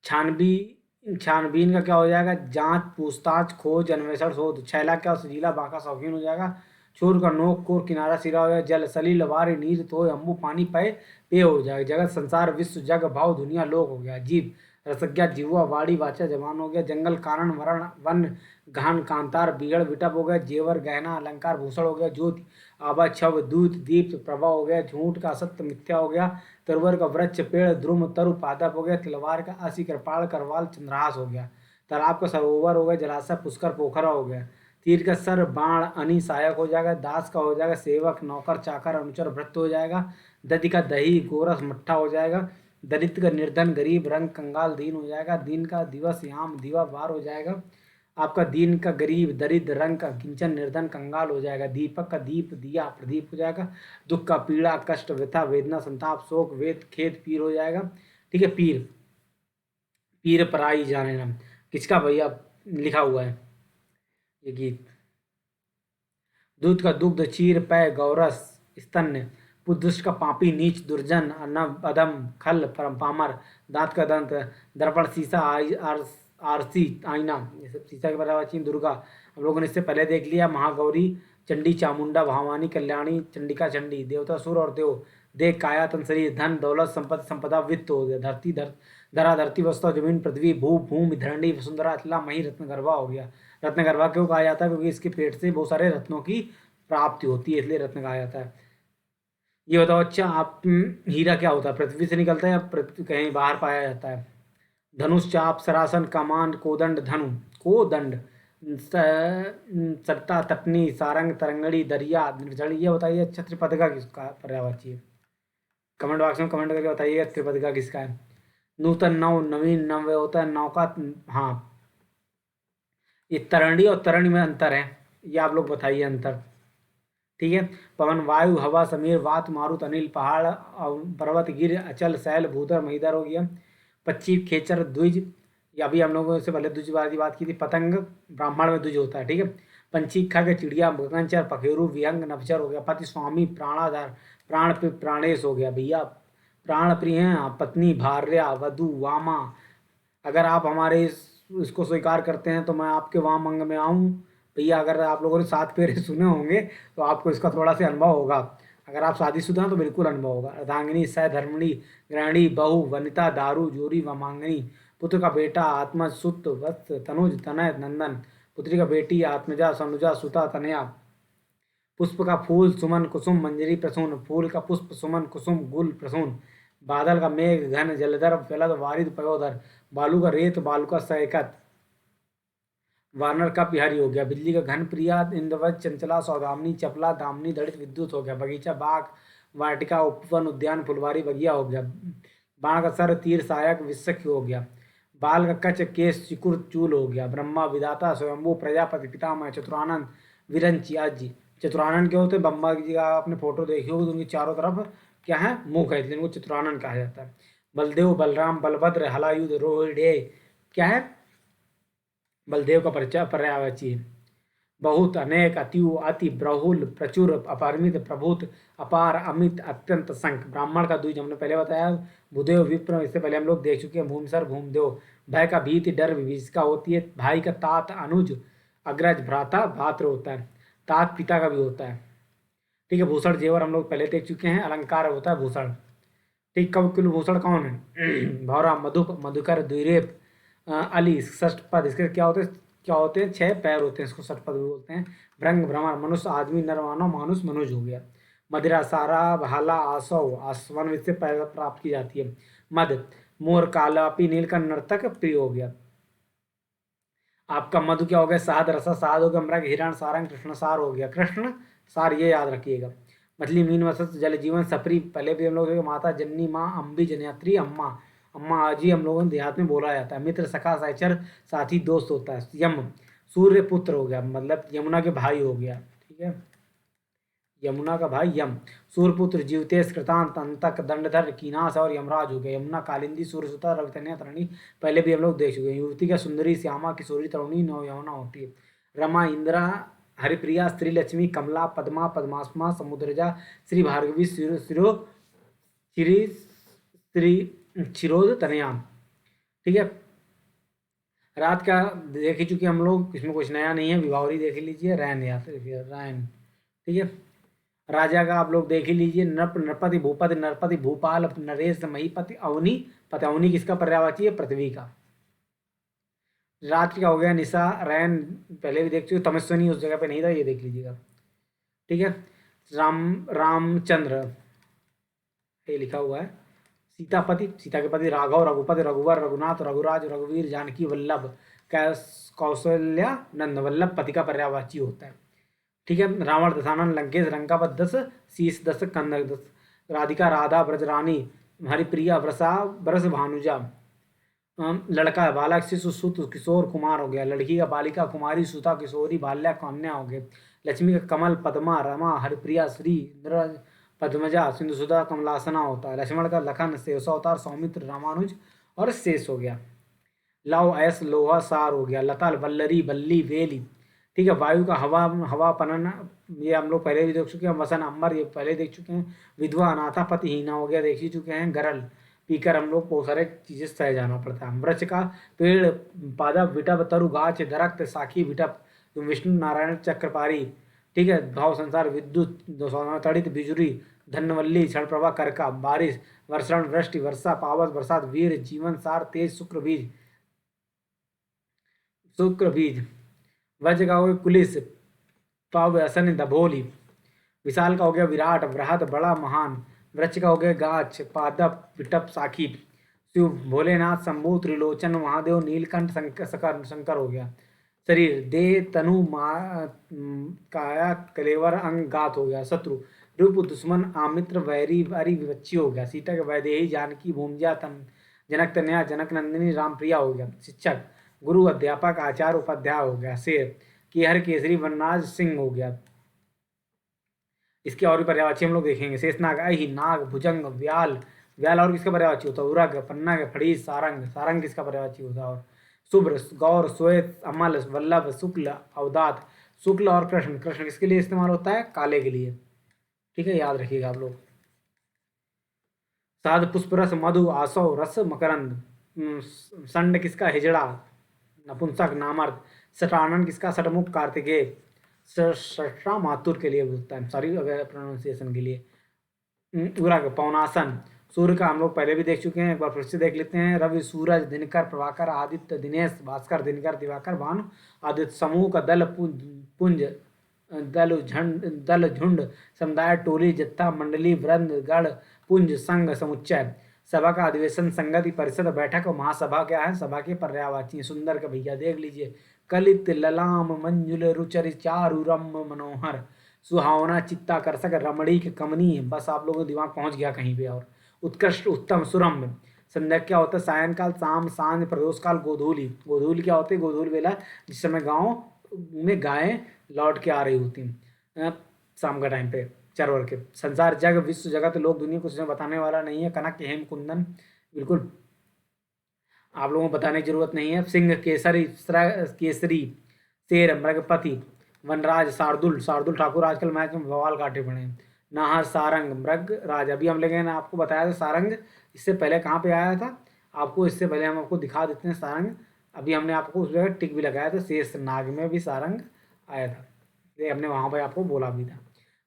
छानबीन का क्या हो जाएगा? जांच, पूछताछ, खोज, अन्वेषण, शोध। छैला क्या? सजीला, बांका, शौकीन हो जाएगा। छोर का नोक, कोर, किनारा, सिरा हो जाएगा। जल, सलिल, वार, नीर, तोय, अम्बु, पानी, पय, पेय हो जाएगा। जगत, संसार, विश्व, जग, भाव, दुनिया, लोक हो गया। जीव, रसज्ञा, जिह्वा, वाणी, वाचा, जबान हो गया। जंगल, कारण, वरण, वन, गहन, कांतार, बीहड़, विटप हो गया। जेवर, गहना, अलंकार, भूषण हो गया। ज्योति, आभा, छव, दूत, दीप्त, प्रभा हो गया। झूठ का असत्य, मिथ्या हो गया। तरवर का वृक्ष, पेड़, द्रुम, तरु, पादप हो गया। तलवार का असी, कृपाल, करवाल, चंद्रहास हो गया। तालाब का सरोवर हो गया। जलाशय, पुष्कर, पोखरा हो गया। तीर का सर, बाण, अनी, सहायक हो जाएगा। दास का हो जाएगा सेवक, नौकर, चाकर, अनुचर, भृत्य हो जाएगा। दधि का दही, गोरस, मट्ठा हो जाएगा। दलित का निर्धन, गरीब, रंग, कंगाल, दीन हो जाएगा। दिन का दिवस, याम, दीवा, वार हो जाएगा। आपका दीन का गरीब, दरिद्र, रंग का किंचन, निर्धन, कंगाल हो जाएगा। दीपक का दीप, दिया, प्रदीप हो जाएगा। दुख का पीड़ा, कष्ट, व्यथा, वेदना, संताप, शोक, वेद, खेद, पीर हो जाएगा। ठीक है, पीर, पीर पराई जाने ना। किसका भैया लिखा हुआ है ये गीत? दूध का दुग्ध, चीर, पय, गौरस, स्तन्य। पुदुष्ट का पापी, नीच, दुर्जन, अनब, अधम, खल, परम, पामर। दांत का दंत, दर्पण, शीशा, आरसी, आईना, ये सब शीशा के पर्यायवाची। दुर्गा, हम लोगों ने इससे पहले देख लिया। महागौरी, चंडी, चामुंडा, भवानी, कल्याणी, चंडिका, चंडी। देवता, सुर और देव। देह, काया, तन, शरीर। धन, दौलत, संपत्ति, संपदा, वित्त हो गया। धरती, धरा, धरती, वस्तु, जमीन, पृथ्वी, भू, भूमि, धरणी, वसुंधरा, अतला, मही, रत्नगर्भा हो गया। रत्नगर्भा क्यों कहा जाता है? क्योंकि इसके पेट से बहुत सारे रत्नों की प्राप्ति होती है, इसलिए रत्न कहा जाता है। ये बताओ अच्छा, आप हीरा क्या होता है? पृथ्वी से निकलता है या पृथ्वी कहीं बाहर पाया जाता है? धनुष, चाप, सरासन, कमान, कोदंड, धनु, कोदंड, सट्टा, तटनी, सारंग, तरंगड़ी, दरिया, निर्जड़ी। ये बताइए अच्छा, त्रिपद का किसका पर्यायवाची है? कमेंट बॉक्स में कमेंट करके बताइएगा त्रिपद का किसका है। नूतन, नव, नवीन, नव्य होता है। नौका, हाँ, ये तरणी और तरणी में अंतर है, ये आप लोग बताइए अंतर। ठीक है, पवन, वायु, हवा, समीर, वात, मारुत, अनिल, पहाड़, पर्वत, गिर, अचल, शैल, भूधर, महिधर हो गया। पक्षी, खेचर, द्विज, या भी हम लोगों से पहले द्विज वाली बात की थी। पतंग, ब्राह्मण में द्विज होता है। ठीक है, पंछी, खग, चिड़िया, मृगंचर, पखेरु, विहंग, नभचर हो गया। पति, स्वामी, प्राणाधार, प्राण, प्राणेश हो गया भैया। प्राण प्रिय हैं। पत्नी, भार्या, वधु, वामा। अगर आप हमारे इसको स्वीकार करते हैं तो मैं आपके वाम अंग में आऊँ भैया। अगर आप लोगों ने 7 फेरे सुने होंगे तो आपको इसका थोड़ा सा अनुभव होगा। अगर आप शादीशुदा हैं तो बिल्कुल अनुभव होगा। अर्धांगिनी, सधर्मिणी, गृहिणी, बहू, वनिता, दारू, जोरी, वमांगनी। पुत्र का बेटा, आत्मज, सुत, वत्स, तनुज, तनय, नंदन। पुत्री का बेटी, आत्मजा, सनुजा, सुता, तनया। पुष्प का फूल, सुमन, कुसुम, मंजरी, प्रसून। फूल का पुष्प, सुमन, कुसुम, गुल, प्रसून। बादल का मेघ घन, जलधर जलद वारिद पयोधर, बालू का रेत बालू का सैकत, वानर का बिहारी हो गया। बिजली का घन प्रिया, इंद्रवत चंचला सौदामिनी, चपला दामिनी दड़ित विद्युत हो गया। बगीचा बाग वाटिका उपवन उद्यान फुलवारी बगिया हो गया। बाण का सर तीर सहायक विशक हो गया। बाल का कच केस चिकुर चूल हो गया। ब्रह्मा विधाता स्वयंभू प्रजापति पितामह चतुरानंद विरंची आजी। चतुरानंद क्या होते हैं? ब्रह्मा जी का आपने फोटो देखी होगी तो उनकी चारों तरफ क्या है? मुख है, इसलिए उनको चतुरानंद कहा जाता है। बलदेव बलराम बलभद्र हलायुध रोहिड़े क्या है? बलदेव का परिचय पर्यायवाची है। बहुत अनेक अत्यु अति बहुल प्रचुर अपरिमित प्रभुत अपार अमित अत्यंत संख। ब्राह्मण का द्विज हमने पहले बताया। भूदेव विप्र इससे पहले हम लोग देख चुके हैं। भूमसर भूमदेव। भय का भीति डर विभीषिका होती है। भाई का तात अनुज, अग्रज भ्राता भात्र होता है। तात पिता का भी होता है। ठीक है। भूषण जेवर हम लोग पहले देख चुके हैं। अलंकार होता है भूषण। ठीक। कवकुल भूषण कौन है? भौरा मधुप मधुकर द्विरेप अली षष्टपद। इसके क्या होते हैं? 6 पैर होते हैं, इसको षटपद भी बोलते हैं। भ्रंग भ्रमर मनुष्य आदमी नर मानव मानुष मनुज हो गया। मदिरा सारा भाला आसव आसवन से प्राप्त की जाती है। मद मोर कालापी नीलकंठ नर्तक प्रिय हो गया। आपका मधु क्या हो गया? साध रसा साध हो गया। मृग हिरण सारंग कृष्ण सार हो गया। कृष्ण सार ये याद रखिएगा। मछली मीन वसत जल जीवन सफरी पहले भी हम लोग माता जननी माँ अम्बी जनयात्री अम्मा अम्मा आजी हम लोगों ने देहात में बोला जाता है। मित्र सखा सहचर साथी दोस्त होता है। यम सूर्य पुत्र हो गया, मतलब यमुना के भाई हो गया। ठीक है। यमुना का भाई यम। सूर्यपुत्र जीवतेश कृतांत अंतक दंडधर कीनास और यमराज हो गया। यमुना कालिंदी सूर्यसुता रवितन्या तरणी पहले भी हम लोग देख चुके हैं। युवती का सुंदरी श्यामा किशोरी तरुणी नव यमुना होती है। रमा इंदिरा हरिप्रिया स्त्री लक्ष्मी कमला पद्मा पद्मास्मा समुद्रजा श्री भार्गवी शिरो श्री श्री क्षीरोद तनया। ठीक है। रात का देख ही चुके हम लोग, इसमें कुछ नया नहीं है। विभावरी देख लीजिए। रैन याद रखिए रैन। ठीक है। राजा का आप लोग देख ही लीजिए। नृप नृपति भूपति नरपति भूपाल नरेश महीपति अवनी पति। अवनी किसका पर्यायवाची है? पृथ्वी का। रात्रि का हो गया निशा रैन पहले भी देख चुके। तमस्वनी उस जगह पे नहीं था, ये देख लीजिएगा। ठीक है। रामचंद्र ये लिखा हुआ है। सीतापति सीता के पति राघव रघुपति रघुवर रघुनाथ रघुराज रघुवीर जानकी वल्लभ कौशल्या नंद वल्लभ पति का पर्यायवाची होता है। ठीक है। रावण दशानन लंकेश लंकापत 10 शीश 10 कंदक 10। राधिका राधा ब्रजरानी हरिप्रिया व्रसा ब्रस भानुजा। लड़का बालक शिशु सुत किशोर कुमार हो गया। लड़की का बालिका कुमारी सुता किशोरी बाल्या कन्या हो गए। लक्ष्मी का कमल पद्मा रमा हरिप्रिया श्री पद्मजा सिंधुसुधा कमलासना होता है। लक्ष्मण का लखन शेष अवतार सौमित्र रामानुज और शेष हो गया। लव ऐस लोहा सार हो गया। लता वल्लरी बल्ली वेली। ठीक है। वायु का हवा हवा पनन ये हम लोग पहले भी देख चुके हैं। वसन अम्बर ये पहले देख चुके हैं। विधवा अनाथा पति हीना हो गया, देख ही चुके हैं। गरल पीकर हम लोग बहुत सारे चीजें सह जाना पड़ता है। वृक्ष का पेड़ पादप विटप तरु गाछ दरख्त साखी विटप विष्णु नारायण चक्रपारी। ठीक है। भाव संसार विद्युत तड़ित बिजुरी धनवल्ली क्षणप्रभा करका बारिश वर्षण वृष्टि वर्षा पावस बरसात वीर जीवन सार तेज शुक्र बीज। वज्र का हो गया कुलिस पाव असन दभोली। विशाल का हो गया विराट बृहद बड़ा महान। वृक्ष का हो गया गाछ पादप विटप साखी। शिव भोलेनाथ शंभु त्रिलोचन महादेव नीलकंठ शंकर हो गया। शरीर देह तनु काया कलेवर अंग गात हो गया। शत्रु रूप दुश्मन आमित्र वैरी अरि विवच्ची हो गया। सीता के वैदेही जानकी भूमजा जनक तनया जनक नंदिनी रामप्रिया हो गया। शिक्षक गुरु अध्यापक आचार्य उपाध्याय हो गया। शेर केहर केसरी वनराज सिंह हो गया। इसके और भी पर्यायवाची हम लोग देखेंगे। शेषनाग अहि नाग भुजंग व्याल व्याल और किसका पर्यायवाची होता है? उरग पन्ना फड़ीस सारंग सारंग किसका पर्यायवाची होता है? और शुभ्र गौर श्वेत अमल वल्लभ शुक्ल अवदात। शुक्ल और कृष्ण कृष्ण किसके लिए इस्तेमाल होता है? काले के लिए। ठीक है। याद रखिएगा आप लोग। साध पुष्प रस मधु आसव रस मकरंद। संड किसका? हिजड़ा नपुंसक नामर्थ। सटानन किसका? सटमुख कार्तिकेय। सटा मातुर के लिए बोलता है, सॉरी प्रोनाउंसिएशन के लिए। उरग पौनासन सूर्य का हम लोग पहले भी देख चुके हैं, एक बार फिर से देख लेते हैं। रवि सूरज दिनकर प्रभाकर आदित्य दिनेश भास्कर दिनकर दिवाकर भानु आदित्य। समूह का दल पुंज दल झुंड समुदाय टोली जत्था मंडली वृंद गढ़ पुंज संघ समुच्चय। सभा का अधिवेशन, संगति, परिषद, बैठक और महासभा क्या है? सभा के पर्यायवाची। सुंदर का भैया देख लीजिए, कलित ललाम मंजुल रुचरि चारु रम्य मनोहर, सुहावना चित्ताकर्षक रमणीक कमनीय। बस आप लोगों का दिमाग पहुंच गया कहीं पे। और उत्कृष्ट उत्तम सुरम्य। संध्या क्या होता है? सायंकाल, शाम, सांझ, प्रदोष काल, गोधूली। गोधूली क्या होती है? गोधूल बेला, जिस समय गाँव में गायें लौट के आ रही होती शाम का टाइम पे चरवर के। संसार, जग, विश्व, जगत, लोक, दुनिया कुछ बताने वाला नहीं है। कनक, हेम, कुंदन, बिल्कुल आप लोगों को बताने की जरूरत नहीं है। सिंह, केसरी, केसरी, शेर, मृगपति, वनराज, शार्दुल। शार्दुल ठाकुर आजकल मैच में बवाल काटे पड़े हैं। नाहर, सारंग, मृग राज। अभी हम लेकिन आपको बताया था सारंग, इससे पहले कहाँ पे आया था आपको, इससे पहले हम आपको दिखा देते हैं सारंग। अभी हमने आपको उस जगह टिक भी लगाया था, शेष नाग में भी सारंग आया था, ये हमने वहाँ पर आपको बोला भी था।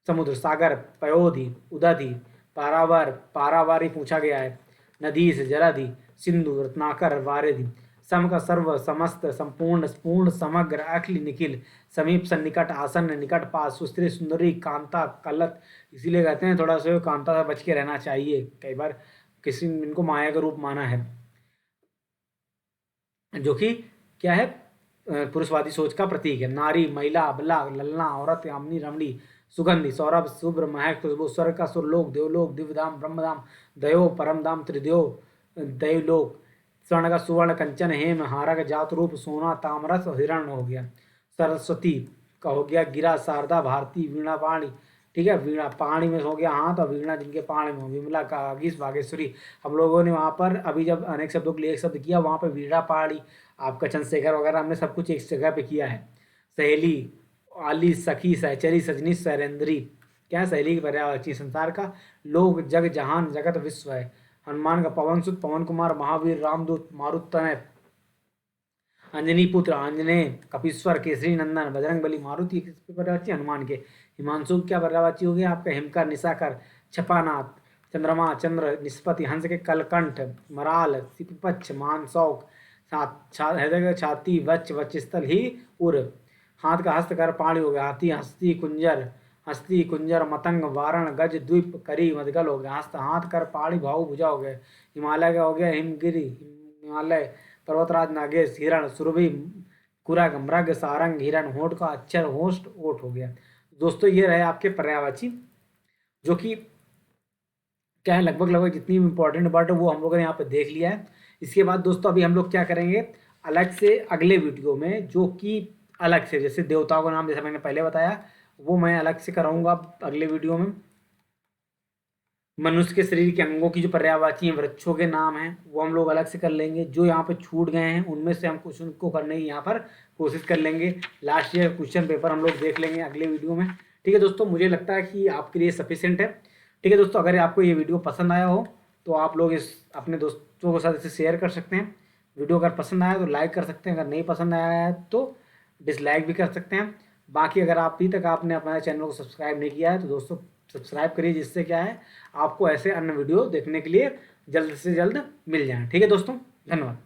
समुद्र, सागर, पयोधि, उदधि, पारावार, पारावारी पूछा गया है। नदी से जलाधि, सिंधु, रत्नाकर, वारिधि। सम का सर्व, समस्त, संपूर्ण, पूर्ण, समग्र, अखिल, निखिल, समीप, सन्निकट, आसन्न, निकट, पास, सुस्त्री, सुंदरी, कांता, कलत। इसीलिए कहते हैं थोड़ा सा कांता से बच के रहना चाहिए, कई बार किसी इनको माया का रूप माना है, जो कि क्या है? पुरुषवादी सोच का प्रतीक है। नारी, महिला, अबला, ललना, औरत, यामिनी, रमणी, सुगंधि, सौरभ, शुभ्र, महक, खुशबू, स्वर्ग का सुरलोक, देवलोक, दिव्यधाम, ब्रह्मधाम, दयो, परमधाम, त्रिदेव, दैवलोक। स्वर्ण का सुवर्ण, कंचन, हेम, हारक, जात रूप, सोना, तामरस, हिरण हो गया। सरस्वती का हो गया गिरा, शारदा, भारती, वीणा पाणी। ठीक है, वीणा पाणी में हो गया हाथ, और वीणा जिनके पाणी में हो, विमला, कागीस, बागेश्वरी। हम लोगों ने वहाँ पर अभी जब अनेक शब्दों के लिए एक शब्द किया, वहाँ पर वीणा पाणी, आपका चंद्रशेखर वगैरह, हमने सब कुछ एक जगह पे किया है। सहेली, आली, सखी, सहचरी, सजनी, सैरेंद्री। क्या है? सहेली की पर्यायवाची। संसार का लोक, जग, जहान, जगत, विश्व है। हनुमान का पवन सुत, पवन कुमार, महावीर, रामदूत, मारुतनय, अंजनी पुत्र, आंजनेय, कपीश्वर, केसरी नंदन, बजरंग बली, मारुति। किस पर्यायवाची? हनुमान के। हिमांशु क्या पर्यायवाची हो गया आपका? हिमकर, निशाकर, छपानाथ, चंद्रमा, चंद्र, निष्पति, हंस के कलकंठ, मराल, सिपच, मानसौक, हृदय का छाती, वच, वचस्थल ही उर। हाथ का हस्तकर, पाणी हो गया। हाथी, हस्ती, कुंजर, हस्ती, कुंजर, मतंग, वारण, गज, द्वीप, करी, मदगल हो गया। हस्त, हाथ कर, पाणी, भाऊ, भुजा हो गए। हिमालय का हो गया हिमगिरी, हिमालय, पर्वतराज, नागेश, हिरण, सुरभि, कुरग, मृग, सारंग, हिरण। होठ का अक्षर, होस्ट, ओट हो गया। दोस्तों ये रहे आपके पर्यायवाची, जो कि क्या है, लगभग लगभग जितनी भी इंपॉर्टेंट वर्ड है वो हम लोगों ने यहाँ पे देख लिया है। इसके बाद दोस्तों अभी हम लोग क्या करेंगे अलग से अगले वीडियो में, जो कि अलग से, जैसे देवताओं का नाम जैसे मैंने पहले बताया, वो मैं अलग से कराऊंगा अगले वीडियो में। मनुष्य के शरीर के अंगों की जो पर्यायवाची हैं, वृक्षों के नाम हैं, वो हम लोग अलग से कर लेंगे। जो यहाँ पे छूट गए हैं उनमें से हम क्वेश्चन को करने की यहाँ पर कोशिश कर लेंगे। लास्ट ईयर क्वेश्चन पेपर हम लोग देख लेंगे अगले वीडियो में। ठीक है दोस्तों, मुझे लगता है कि आपके लिए सफिशिएंट है। ठीक है दोस्तों, अगर आपको ये वीडियो पसंद आया हो तो आप लोग इस अपने दोस्तों के साथ इसे शेयर कर सकते हैं। वीडियो अगर पसंद आया तो लाइक कर सकते हैं, अगर नहीं पसंद आया है तो डिसलाइक भी कर सकते हैं। बाकी अगर आप अभी तक आपने हमारे चैनल को सब्सक्राइब नहीं किया है तो दोस्तों सब्सक्राइब करिए, जिससे क्या है आपको ऐसे अन्य वीडियो देखने के लिए जल्द से जल्द मिल जाए। ठीक है दोस्तों, धन्यवाद।